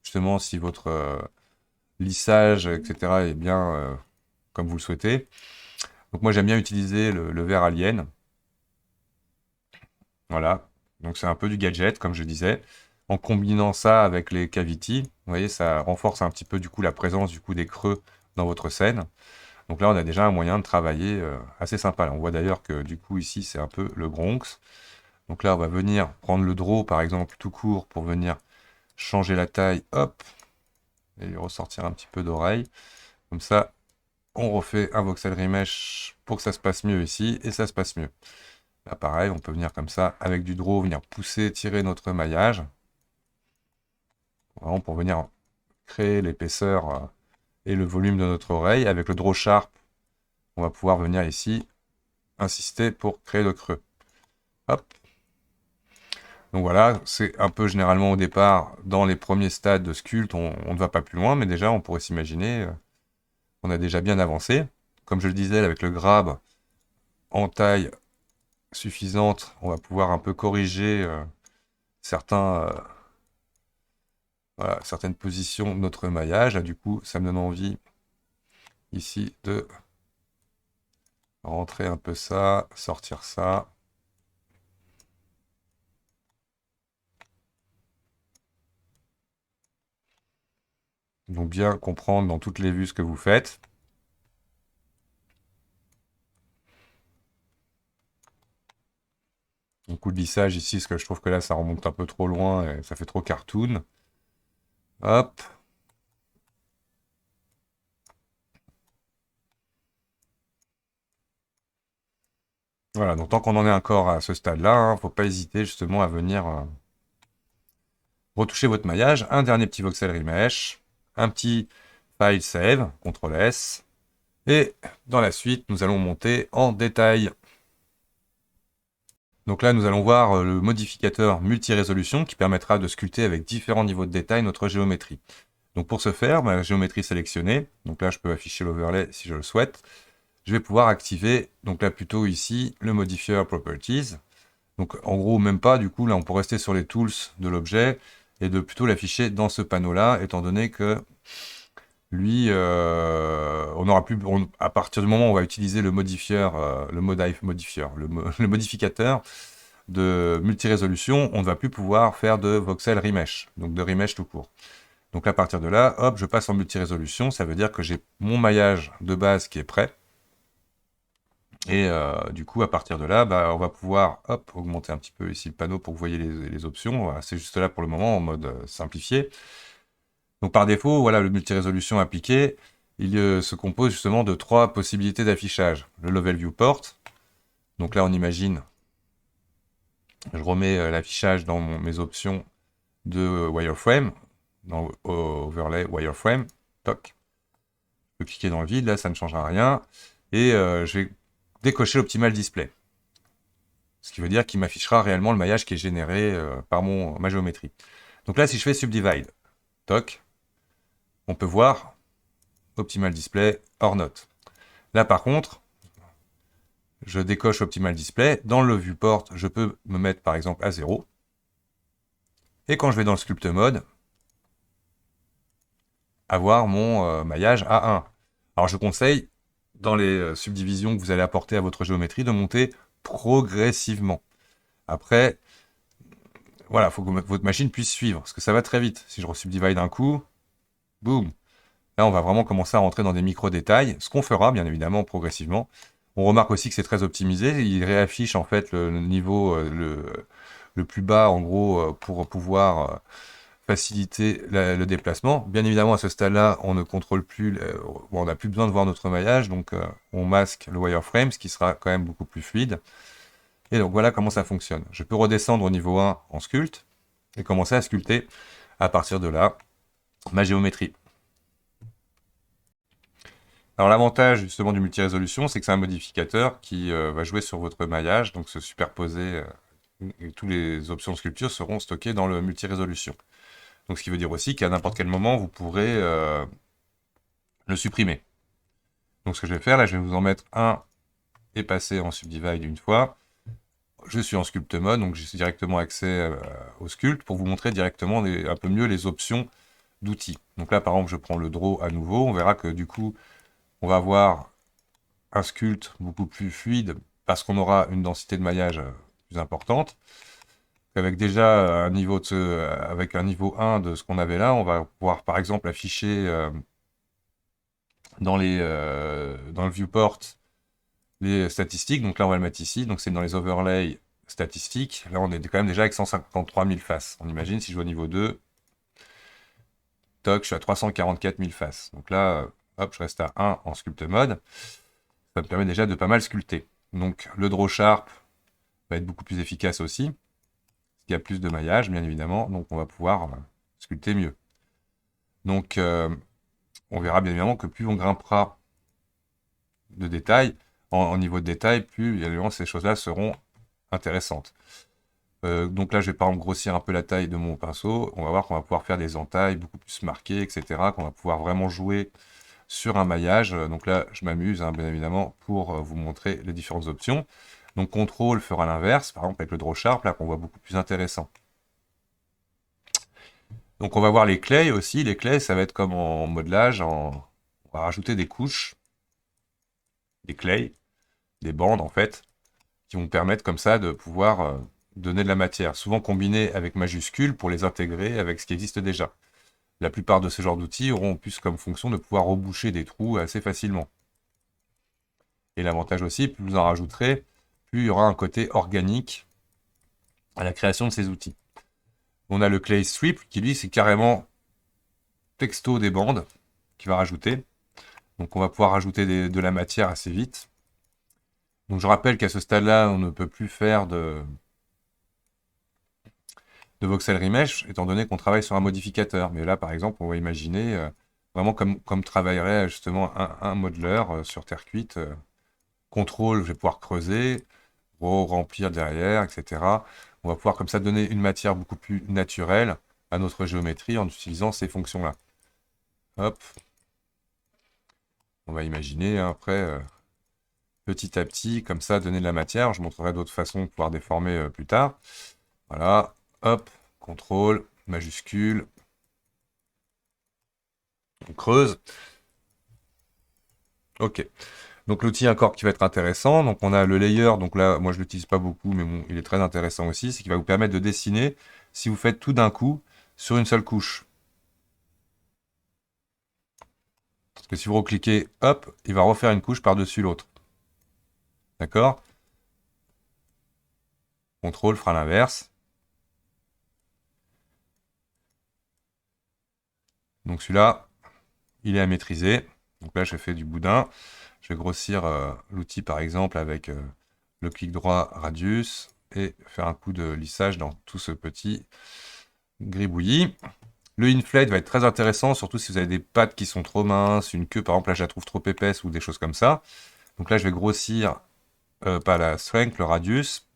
justement si votre lissage, etc. est bien comme vous le souhaitez. Donc moi j'aime bien utiliser le vert alien. Voilà. Donc c'est un peu du gadget, comme je disais. En combinant ça avec les cavities, vous voyez, ça renforce un petit peu du coup la présence du coup des creux dans votre scène. Donc là on a déjà un moyen de travailler assez sympa. Là, on voit d'ailleurs que du coup ici c'est un peu le Bronx. Donc là on va venir prendre le draw par exemple tout court pour venir changer la taille, hop, et lui ressortir un petit peu d'oreille. Comme ça, on refait un voxel remesh pour que ça se passe mieux ici, et ça se passe mieux. Là, pareil, on peut venir comme ça, avec du draw, venir pousser, tirer notre maillage. Vraiment pour venir créer l'épaisseur et le volume de notre oreille. Avec le draw sharp, on va pouvoir venir ici, insister pour créer le creux. Hop, Donc voilà, c'est un peu généralement au départ, dans les premiers stades de sculpte, on ne va pas plus loin, mais déjà on pourrait s'imaginer qu'on a déjà bien avancé. Comme je le disais, avec le grab en taille suffisante, on va pouvoir un peu corriger certains, voilà, certaines positions de notre maillage. Là, du coup, ça me donne envie ici de rentrer un peu ça, sortir ça. Donc bien comprendre dans toutes les vues ce que vous faites. Un coup de lissage ici, parce que je trouve que là, ça remonte un peu trop loin et ça fait trop cartoon. Hop. Voilà, donc tant qu'on en est encore à ce stade-là, hein, faut pas hésiter justement à venir retoucher votre maillage. Un dernier petit voxel remesh, un petit file save, CTRL S. Et dans la suite, nous allons monter en détail. Donc là, nous allons voir le modificateur multi-résolution qui permettra de sculpter avec différents niveaux de détail notre géométrie. Donc pour ce faire, ma géométrie sélectionnée, donc là je peux afficher l'overlay si je le souhaite, je vais pouvoir activer, donc là plutôt ici, le modifier Properties. Donc en gros, même pas, du coup là on peut rester sur les tools de l'objet et de plutôt l'afficher dans ce panneau-là, étant donné que lui, on aura plus, à partir du moment où on va utiliser le modifieur, le modificateur de multi-résolution, on ne va plus pouvoir faire de voxel remesh, donc de remesh tout court. Donc à partir de là, hop, je passe en multi-résolution, ça veut dire que j'ai mon maillage de base qui est prêt. Et du coup, à partir de là, bah, on va pouvoir hop, augmenter un petit peu ici le panneau pour que vous voyez les options. Voilà, c'est juste là pour le moment en mode simplifié. Donc par défaut, voilà, le multi-résolution appliqué, il se compose justement de 3 possibilités d'affichage. Le level viewport, donc là on imagine, je remets l'affichage dans mes options de wireframe, dans overlay wireframe, toc. Je peux cliquer dans le vide, là ça ne changera rien. Et je vais décocher l'optimal display. Ce qui veut dire qu'il m'affichera réellement le maillage qui est généré par ma géométrie. Donc là, si je fais subdivide, toc, on peut voir optimal display or not. Là, par contre, je décoche optimal display. Dans le viewport, je peux me mettre par exemple à 0. Et quand je vais dans le sculpt mode, avoir mon maillage à 1. Alors je conseille, dans les subdivisions que vous allez apporter à votre géométrie, de monter progressivement. Après, voilà, il faut que votre machine puisse suivre, parce que ça va très vite. Si je resubdivide d'un coup, boum. Là, on va vraiment commencer à rentrer dans des micro-détails, ce qu'on fera, bien évidemment, progressivement. On remarque aussi que c'est très optimisé. Il réaffiche, en fait, le niveau le plus bas, en gros, pour pouvoir faciliter le déplacement. Bien évidemment, à ce stade-là, on ne contrôle plus, bon, on n'a plus besoin de voir notre maillage, donc on masque le wireframe, ce qui sera quand même beaucoup plus fluide. Et donc voilà comment ça fonctionne. Je peux redescendre au niveau 1 en sculpte et commencer à sculpter à partir de là ma géométrie. Alors l'avantage justement du multi-résolution, c'est que c'est un modificateur qui va jouer sur votre maillage, donc se superposer, et toutes les options de sculpture seront stockées dans le multi-résolution. Donc ce qui veut dire aussi qu'à n'importe quel moment, vous pourrez le supprimer. Donc ce que je vais faire, là, je vais vous en mettre un et passer en subdivide une fois. Je suis en sculpt mode, donc j'ai directement accès au sculpt pour vous montrer directement un peu mieux les options d'outils. Donc là, par exemple, je prends le draw à nouveau. On verra que du coup, on va avoir un sculpt beaucoup plus fluide parce qu'on aura une densité de maillage plus importante. Avec déjà avec un niveau 1 de ce qu'on avait là, on va pouvoir par exemple afficher dans le viewport les statistiques. Donc là, on va le mettre ici. Donc c'est dans les overlays statistiques. Là, on est quand même déjà avec 153 000 faces. On imagine si je vais au niveau 2, toc, je suis à 344 000 faces. Donc là, hop, je reste à 1 en sculpt mode. Ça me permet déjà de pas mal sculpter. Donc le draw sharp va être beaucoup plus efficace aussi. Il y a plus de maillage, bien évidemment. Donc on va pouvoir sculpter mieux. Donc on verra bien évidemment que plus on grimpera de détails, en niveau de détail, plus évidemment ces choses-là seront intéressantes. Donc là, je vais par exemple grossir un peu la taille de mon pinceau. On va voir qu'on va pouvoir faire des entailles beaucoup plus marquées, etc. Qu'on va pouvoir vraiment jouer sur un maillage. Donc là, je m'amuse, hein, bien évidemment, pour vous montrer les différentes options. Donc contrôle fera l'inverse, par exemple avec le draw sharp, là qu'on voit beaucoup plus intéressant. Donc on va voir les clays aussi. Les clays, ça va être comme en modelage. On va rajouter des couches, des clays, des bandes en fait, qui vont permettre comme ça de pouvoir donner de la matière. Souvent combinées avec majuscules pour les intégrer avec ce qui existe déjà. La plupart de ce genre d'outils auront plus comme fonction de pouvoir reboucher des trous assez facilement. Et l'avantage aussi, plus vous en rajouterez, plus il y aura un côté organique à la création de ces outils. On a le Clay Strip qui lui c'est carrément texto des bandes qui va rajouter. Donc on va pouvoir rajouter de la matière assez vite. Donc je rappelle qu'à ce stade-là, on ne peut plus faire de voxel remesh, étant donné qu'on travaille sur un modificateur. Mais là, par exemple, on va imaginer vraiment comme travaillerait justement un modeler sur terre cuite. Contrôle, je vais pouvoir creuser, remplir derrière, etc. On va pouvoir comme ça donner une matière beaucoup plus naturelle à notre géométrie en utilisant ces fonctions-là. Hop. On va imaginer hein, après, petit à petit, comme ça, donner de la matière. Je montrerai d'autres façons de pouvoir déformer plus tard. Voilà. Hop. Contrôle, majuscule. On creuse. Ok. Donc l'outil encore qui va être intéressant. Donc on a le layer. Donc là, moi je l'utilise pas beaucoup, mais bon, il est très intéressant aussi. C'est qu'il va vous permettre de dessiner si vous faites tout d'un coup sur une seule couche. Parce que si vous recliquez, hop, il va refaire une couche par-dessus l'autre. D'accord? Contrôle fera l'inverse. Donc celui-là, il est à maîtriser. Donc là, je fais du boudin. Je vais grossir l'outil par exemple avec le clic droit radius et faire un coup de lissage dans tout ce petit gribouillis. Le inflate va être très intéressant, surtout si vous avez des pattes qui sont trop minces, une queue par exemple, là je la trouve trop épaisse ou des choses comme ça. Donc là je vais grossir, pas la strength, le radius.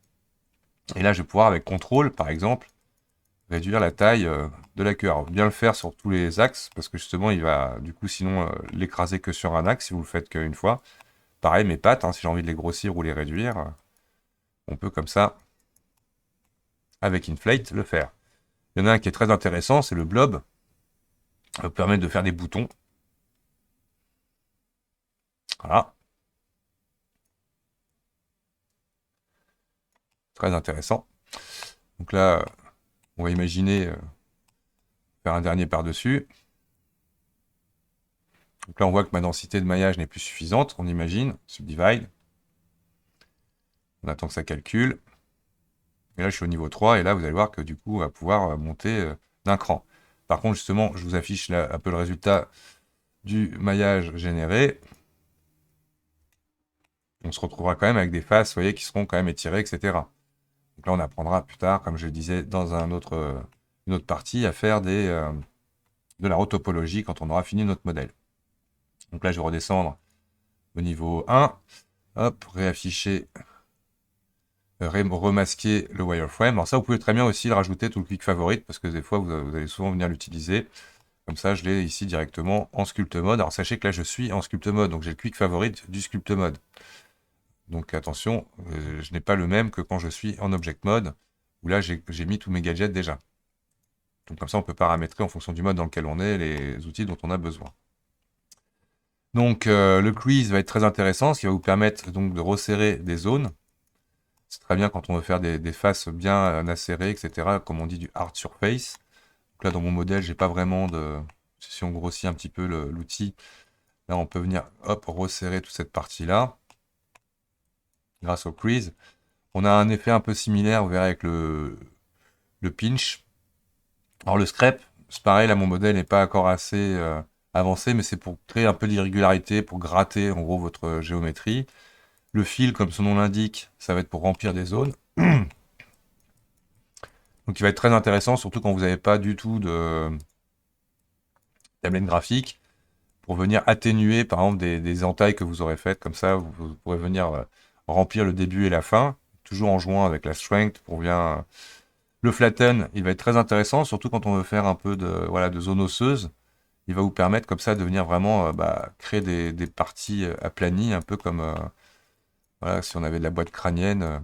Et là je vais pouvoir avec contrôle par exemple, réduire la taille de la queue. Alors bien le faire sur tous les axes, parce que justement il va du coup sinon l'écraser que sur un axe si vous le faites qu'une fois. Pareil mes pattes, hein, si j'ai envie de les grossir ou les réduire, on peut comme ça, avec inflate, le faire. Il y en a un qui est très intéressant, c'est le blob. Ça va vous permettre de faire des boutons. Voilà. Très intéressant. Donc là, on va imaginer faire un dernier par-dessus. Donc là, on voit que ma densité de maillage n'est plus suffisante. On imagine, subdivide. On attend que ça calcule. Et là, je suis au niveau 3. Et là, vous allez voir que du coup, on va pouvoir monter d'un cran. Par contre, justement, je vous affiche là un peu le résultat du maillage généré. On se retrouvera quand même avec des faces, vous voyez, qui seront quand même étirées, etc. Donc là, on apprendra plus tard, comme je le disais, dans une autre partie, à faire de la rotopologie quand on aura fini notre modèle. Donc là, je vais redescendre au niveau 1. Hop, réafficher, remasquer le wireframe. Alors ça, vous pouvez très bien aussi le rajouter tout le quick favorite, parce que des fois, vous allez souvent venir l'utiliser. Comme ça, je l'ai ici directement en sculpt mode. Alors sachez que là, je suis en sculpt mode, donc j'ai le quick favorite du sculpt mode. Donc attention, je n'ai pas le même que quand je suis en object mode, où là, j'ai mis tous mes gadgets déjà. Donc comme ça, on peut paramétrer en fonction du mode dans lequel on est, les outils dont on a besoin. Donc le crease va être très intéressant, ce qui va vous permettre donc de resserrer des zones. C'est très bien quand on veut faire des faces bien acérées, etc. Comme on dit du hard surface. Donc là dans mon modèle, j'ai pas vraiment de... Si on grossit un petit peu l'outil, là on peut venir hop resserrer toute cette partie-là. Grâce au crease. On a un effet un peu similaire, vous verrez, avec le pinch. Alors le scrape, c'est pareil, là mon modèle n'est pas encore assez avancé, mais c'est pour créer un peu d'irrégularité, pour gratter en gros votre géométrie. Le fill, comme son nom l'indique, ça va être pour remplir des zones. Donc il va être très intéressant, surtout quand vous n'avez pas du tout de tablette graphique, pour venir atténuer par exemple des entailles que vous aurez faites, comme ça vous pourrez venir remplir le début et la fin, toujours en jouant avec la strength pour bien Le flatten, il va être très intéressant, surtout quand on veut faire un peu de, voilà, de zone osseuse. Il va vous permettre comme ça de venir vraiment créer des parties aplanies, un peu comme voilà, si on avait de la boîte crânienne.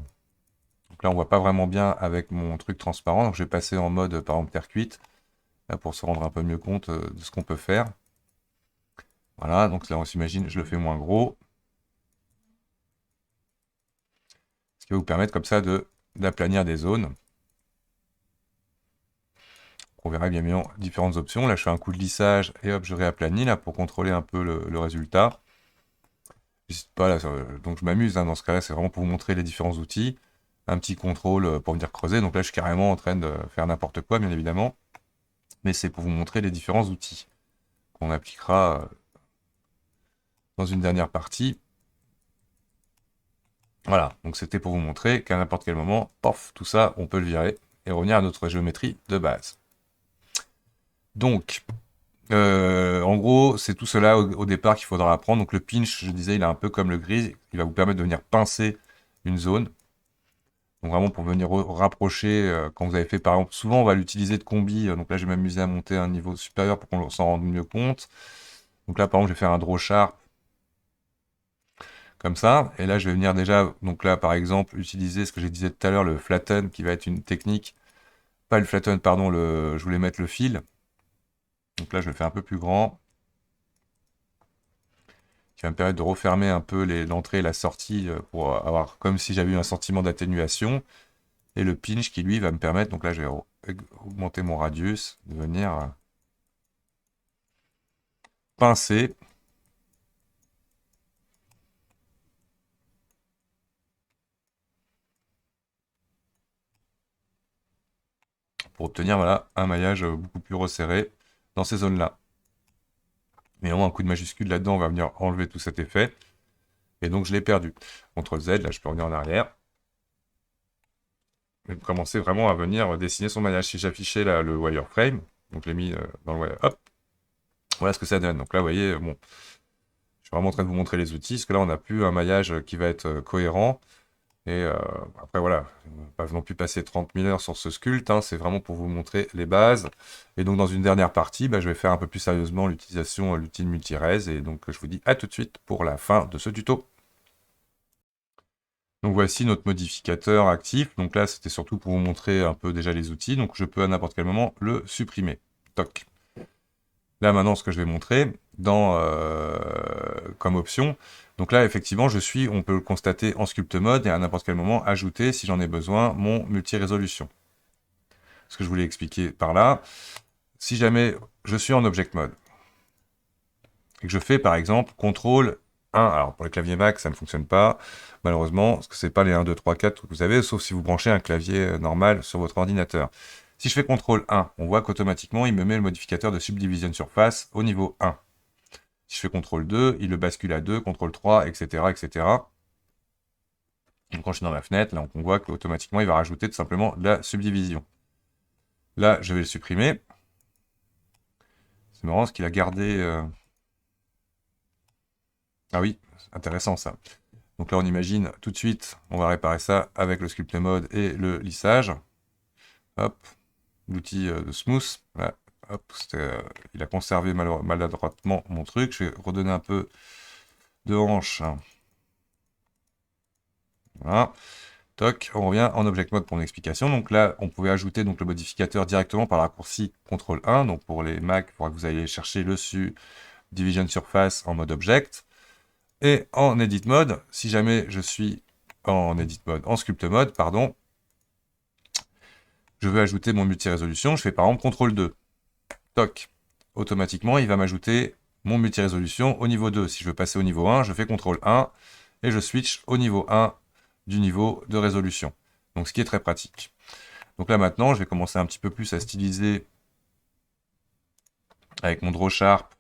Donc là, on voit pas vraiment bien avec mon truc transparent. Donc je vais passer en mode, par exemple, terre cuite, là, pour se rendre un peu mieux compte de ce qu'on peut faire. Voilà, donc là, on s'imagine, je le fais moins gros. Ce qui va vous permettre comme ça d'aplanir des zones. On verra bien mieux différentes options. Là, je fais un coup de lissage et hop, je réaplanis là pour contrôler un peu le résultat. N'hésite pas là, donc je m'amuse hein, dans ce cas-là, c'est vraiment pour vous montrer les différents outils. Un petit contrôle pour venir creuser. Donc là, je suis carrément en train de faire n'importe quoi, bien évidemment. Mais c'est pour vous montrer les différents outils qu'on appliquera dans une dernière partie. Voilà, donc c'était pour vous montrer qu'à n'importe quel moment, pof, tout ça, on peut le virer et revenir à notre géométrie de base. Donc, en gros, c'est tout cela au départ qu'il faudra apprendre. Donc le pinch, je disais, il est un peu comme le grise. Il va vous permettre de venir pincer une zone. Donc vraiment pour venir rapprocher, quand vous avez fait par exemple, souvent on va l'utiliser de combi. Donc là, je vais m'amuser à monter à un niveau supérieur pour qu'on s'en rende mieux compte. Donc là, par exemple, je vais faire un draw sharp comme ça. Et là, je vais venir déjà, donc là, par exemple, utiliser ce que j'ai disais tout à l'heure, le flatten, qui va être une technique. Pas le flatten, pardon, je voulais mettre le fil. Donc là, je le fais un peu plus grand, qui va me permettre de refermer un peu l'entrée et la sortie pour avoir comme si j'avais eu un sentiment d'atténuation. Et le pinch qui lui va me permettre, donc là je vais augmenter mon radius, de venir pincer pour obtenir voilà, un maillage beaucoup plus resserré dans ces zones-là. Mais vraiment un coup de majuscule là-dedans, on va venir enlever tout cet effet. Et donc je l'ai perdu. CTRL Z, là je peux revenir en arrière. Et commencer vraiment à venir dessiner son maillage. Si j'affichais là le wireframe, donc je l'ai mis dans le wire, hop, voilà ce que ça donne. Donc là, vous voyez, bon, je suis vraiment en train de vous montrer les outils, parce que là, on n'a plus un maillage qui va être cohérent. Et après, voilà, pas non plus passer 30 000 heures sur ce sculpte, hein, c'est vraiment pour vous montrer les bases. Et donc, dans une dernière partie, je vais faire un peu plus sérieusement l'utilisation de l'outil multi-res. Et donc, je vous dis à tout de suite pour la fin de ce tuto. Donc voici notre modificateur actif. Donc là, c'était surtout pour vous montrer un peu déjà les outils. Donc je peux à n'importe quel moment le supprimer. Toc. Là maintenant, ce que je vais montrer comme option. Donc là, effectivement, on peut le constater en sculpt mode et à n'importe quel moment ajouter, si j'en ai besoin, mon multi-résolution. Ce que je voulais expliquer par là, si jamais je suis en object mode et que je fais par exemple CTRL 1, alors pour les claviers Mac, ça ne fonctionne pas, malheureusement, parce que c'est pas les 1, 2, 3, 4 que vous avez, sauf si vous branchez un clavier normal sur votre ordinateur. Si je fais CTRL 1, on voit qu'automatiquement, il me met le modificateur de subdivision surface au niveau 1. Si je fais CTRL 2, il le bascule à 2, CTRL 3, etc., etc. Donc quand je suis dans ma fenêtre, là, on voit qu'automatiquement, il va rajouter tout simplement de la subdivision. Là, je vais le supprimer. C'est marrant, ce qu'il a gardé... Ah oui, intéressant ça. Donc là, on imagine tout de suite, on va réparer ça avec le sculpt mode et le lissage. Hop, l'outil de smooth. Voilà. Hop, il a conservé maladroitement mon truc. Je vais redonner un peu de hanche. Voilà. Toc, on revient en object mode pour une explication. Donc là, on pouvait ajouter donc, le modificateur directement par le raccourci CTRL 1. Donc pour les Mac, il faudra que vous alliez chercher le Division Surface en mode object. Et en edit mode, si jamais je suis en edit mode, en sculpt mode, pardon, je veux ajouter mon multi-résolution, je fais par exemple CTRL 2. Toc. Automatiquement, il va m'ajouter mon multi-résolution au niveau 2. Si je veux passer au niveau 1, je fais CTRL 1 et je switch au niveau 1 du niveau de résolution. Donc ce qui est très pratique. Donc là maintenant, je vais commencer un petit peu plus à styliser avec mon draw sharp,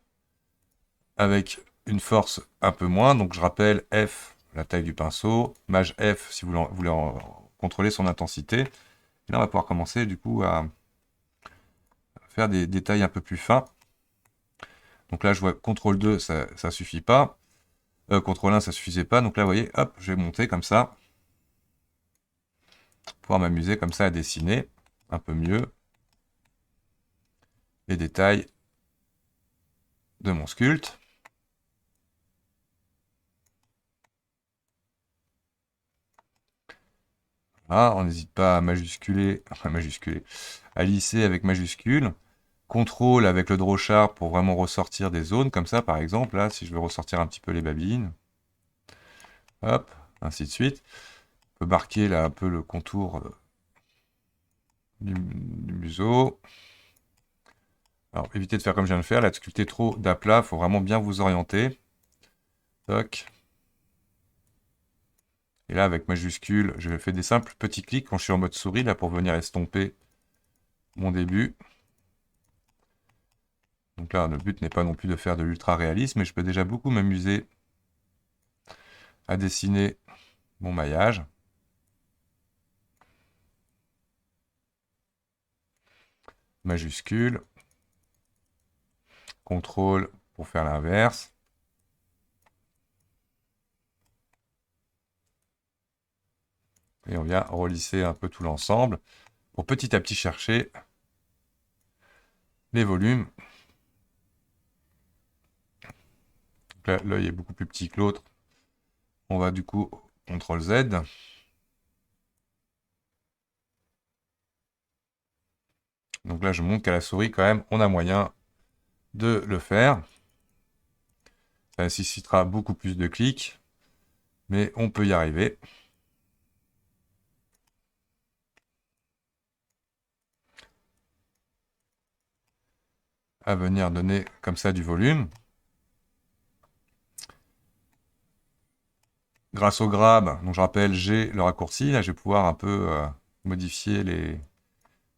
avec une force un peu moins. Donc je rappelle F, la taille du pinceau, Maj F si vous voulez contrôler son intensité. Et là on va pouvoir commencer du coup à faire des détails un peu plus fins. Donc là je vois CTRL 2, ça suffit pas. CTRL 1, ça suffisait pas. Donc là vous voyez, hop, je vais monter comme ça. Pouvoir m'amuser comme ça à dessiner. un peu mieux les détails de mon sculpte. Là, on n'hésite pas à majusculer, à lisser avec majuscule. Contrôle avec le draw sharp pour vraiment ressortir des zones, comme ça par exemple, là, si je veux ressortir un petit peu les babines. Hop, ainsi de suite. On peut marquer là un peu le contour du museau. Alors, évitez de faire comme je viens de faire, là, de sculpter trop d'aplats, il faut vraiment bien vous orienter. Toc. Et là, avec majuscule, je fais des simples petits clics quand je suis en mode souris, là, pour venir estomper mon début. Donc là, le but n'est pas non plus de faire de l'ultra réalisme, mais je peux déjà beaucoup m'amuser à dessiner mon maillage. Majuscule. CTRL pour faire l'inverse. Et on vient relisser un peu tout l'ensemble pour petit à petit chercher les volumes. Là, l'œil est beaucoup plus petit que l'autre. On va du coup CTRL Z. Donc là, je montre qu'à la souris, quand même, on a moyen de le faire. Ça nécessitera beaucoup plus de clics, mais on peut y arriver. À venir donner comme ça du volume. Grâce au grab, donc je rappelle, j'ai le raccourci. Là, je vais pouvoir un peu modifier les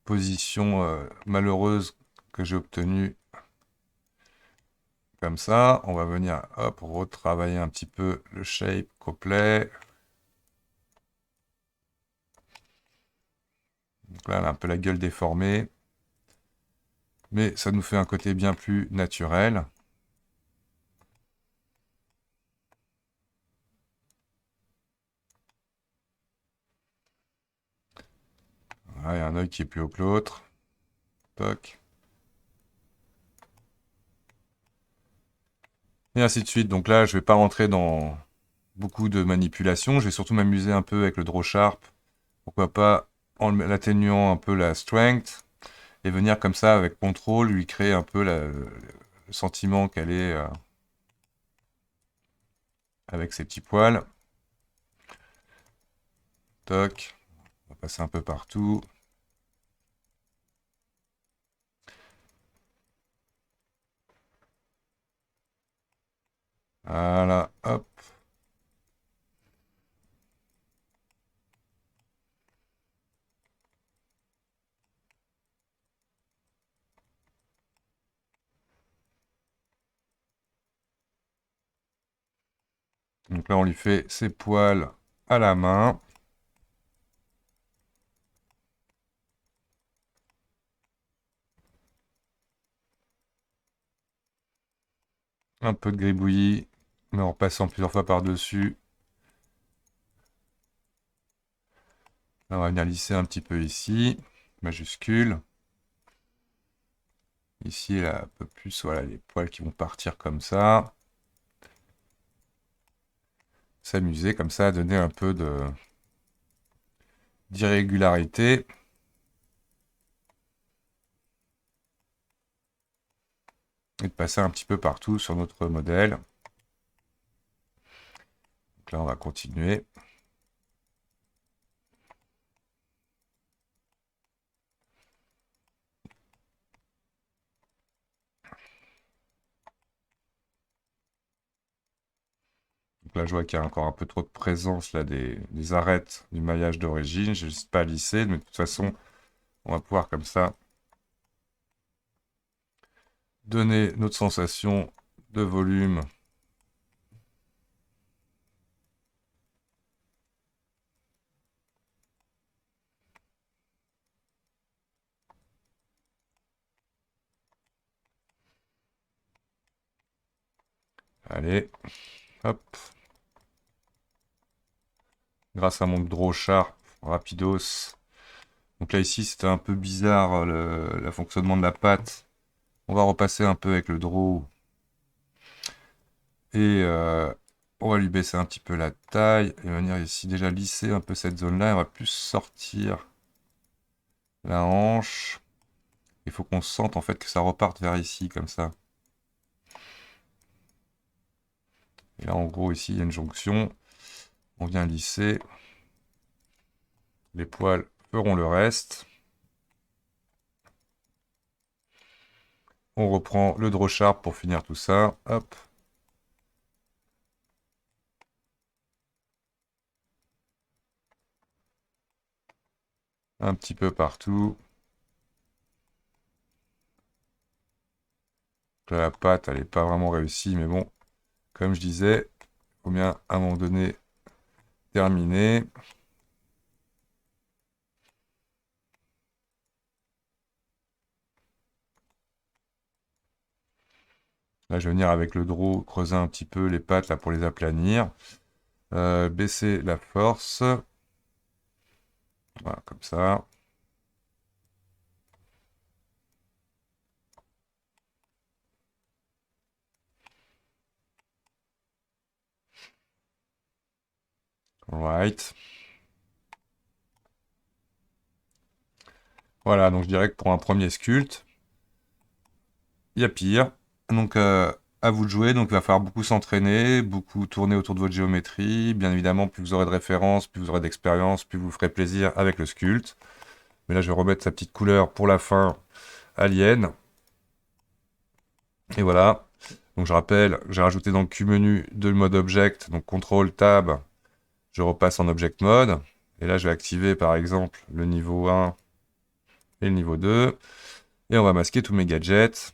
positions malheureuses que j'ai obtenues. Comme ça, on va venir, hop, retravailler un petit peu le shape complet. Donc là, elle a un peu la gueule déformée. Mais ça nous fait un côté bien plus naturel. Voilà, il y a un œil qui est plus haut que l'autre. Toc. Et ainsi de suite. Donc là, je ne vais pas rentrer dans beaucoup de manipulations. Je vais surtout m'amuser un peu avec le draw sharp. Pourquoi pas en atténuant un peu la strength. Et venir comme ça avec contrôle, lui créer un peu le sentiment qu'elle est avec ses petits poils. Toc. On va passer un peu partout. Voilà, hop. Donc là, on lui fait ses poils à la main. Un peu de gribouillis, mais en passant plusieurs fois par-dessus. Là, on va venir lisser un petit peu ici. Majuscule. Ici, là, un peu plus, voilà, les poils qui vont partir comme ça. S'amuser comme ça, à donner un peu d'irrégularité. Et de passer un petit peu partout sur notre modèle. Donc là, on va continuer. Donc là, je vois qu'il y a encore un peu trop de présence là, des arêtes du maillage d'origine. Je n'hésite pas à lisser, mais de toute façon, on va pouvoir comme ça donner notre sensation de volume. Allez, hop. Grâce à mon draw sharp rapidos, Donc là, ici, c'était un peu bizarre le fonctionnement de la patte. On va repasser un peu avec le draw et on va lui baisser un petit peu la taille et venir ici déjà lisser un peu cette zone-là. On va plus sortir la hanche. Il faut qu'on sente en fait que ça reparte vers ici comme ça. Et là, en gros, ici, il y a une jonction. On vient lisser. Les poils feront le reste. On reprend le draw sharp pour finir tout ça. Hop. Un petit peu partout. Là, la pâte, elle n'est pas vraiment réussie, mais bon, comme je disais, il faut bien à un moment donné terminer. Là, je vais venir avec le draw creuser un petit peu les pattes là pour les aplanir. Baisser la force. Voilà, comme ça. Right. Voilà, donc je dirais que pour un premier sculpte, il y a pire. Donc, à vous de jouer. Donc, il va falloir beaucoup s'entraîner, beaucoup tourner autour de votre géométrie. Bien évidemment, plus vous aurez de références, plus vous aurez d'expérience, plus vous ferez plaisir avec le sculpte. Mais là, je vais remettre sa petite couleur pour la fin alien. Et voilà. Donc, je rappelle, j'ai rajouté dans le Q-menu de le mode Object. Donc, CTRL Tab, je repasse en Object Mode. Et là, je vais activer, par exemple, le niveau 1 et le niveau 2. Et on va masquer tous mes gadgets.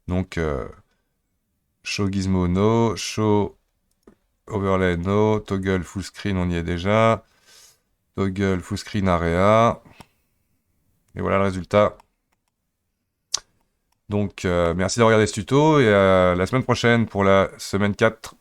Donc, Show Gizmo No, Show Overlay No, Toggle Full Screen, on y est déjà. Toggle Full Screen Area. Et voilà le résultat. Donc, merci d'avoir regardé ce tuto et la semaine prochaine pour la semaine 4.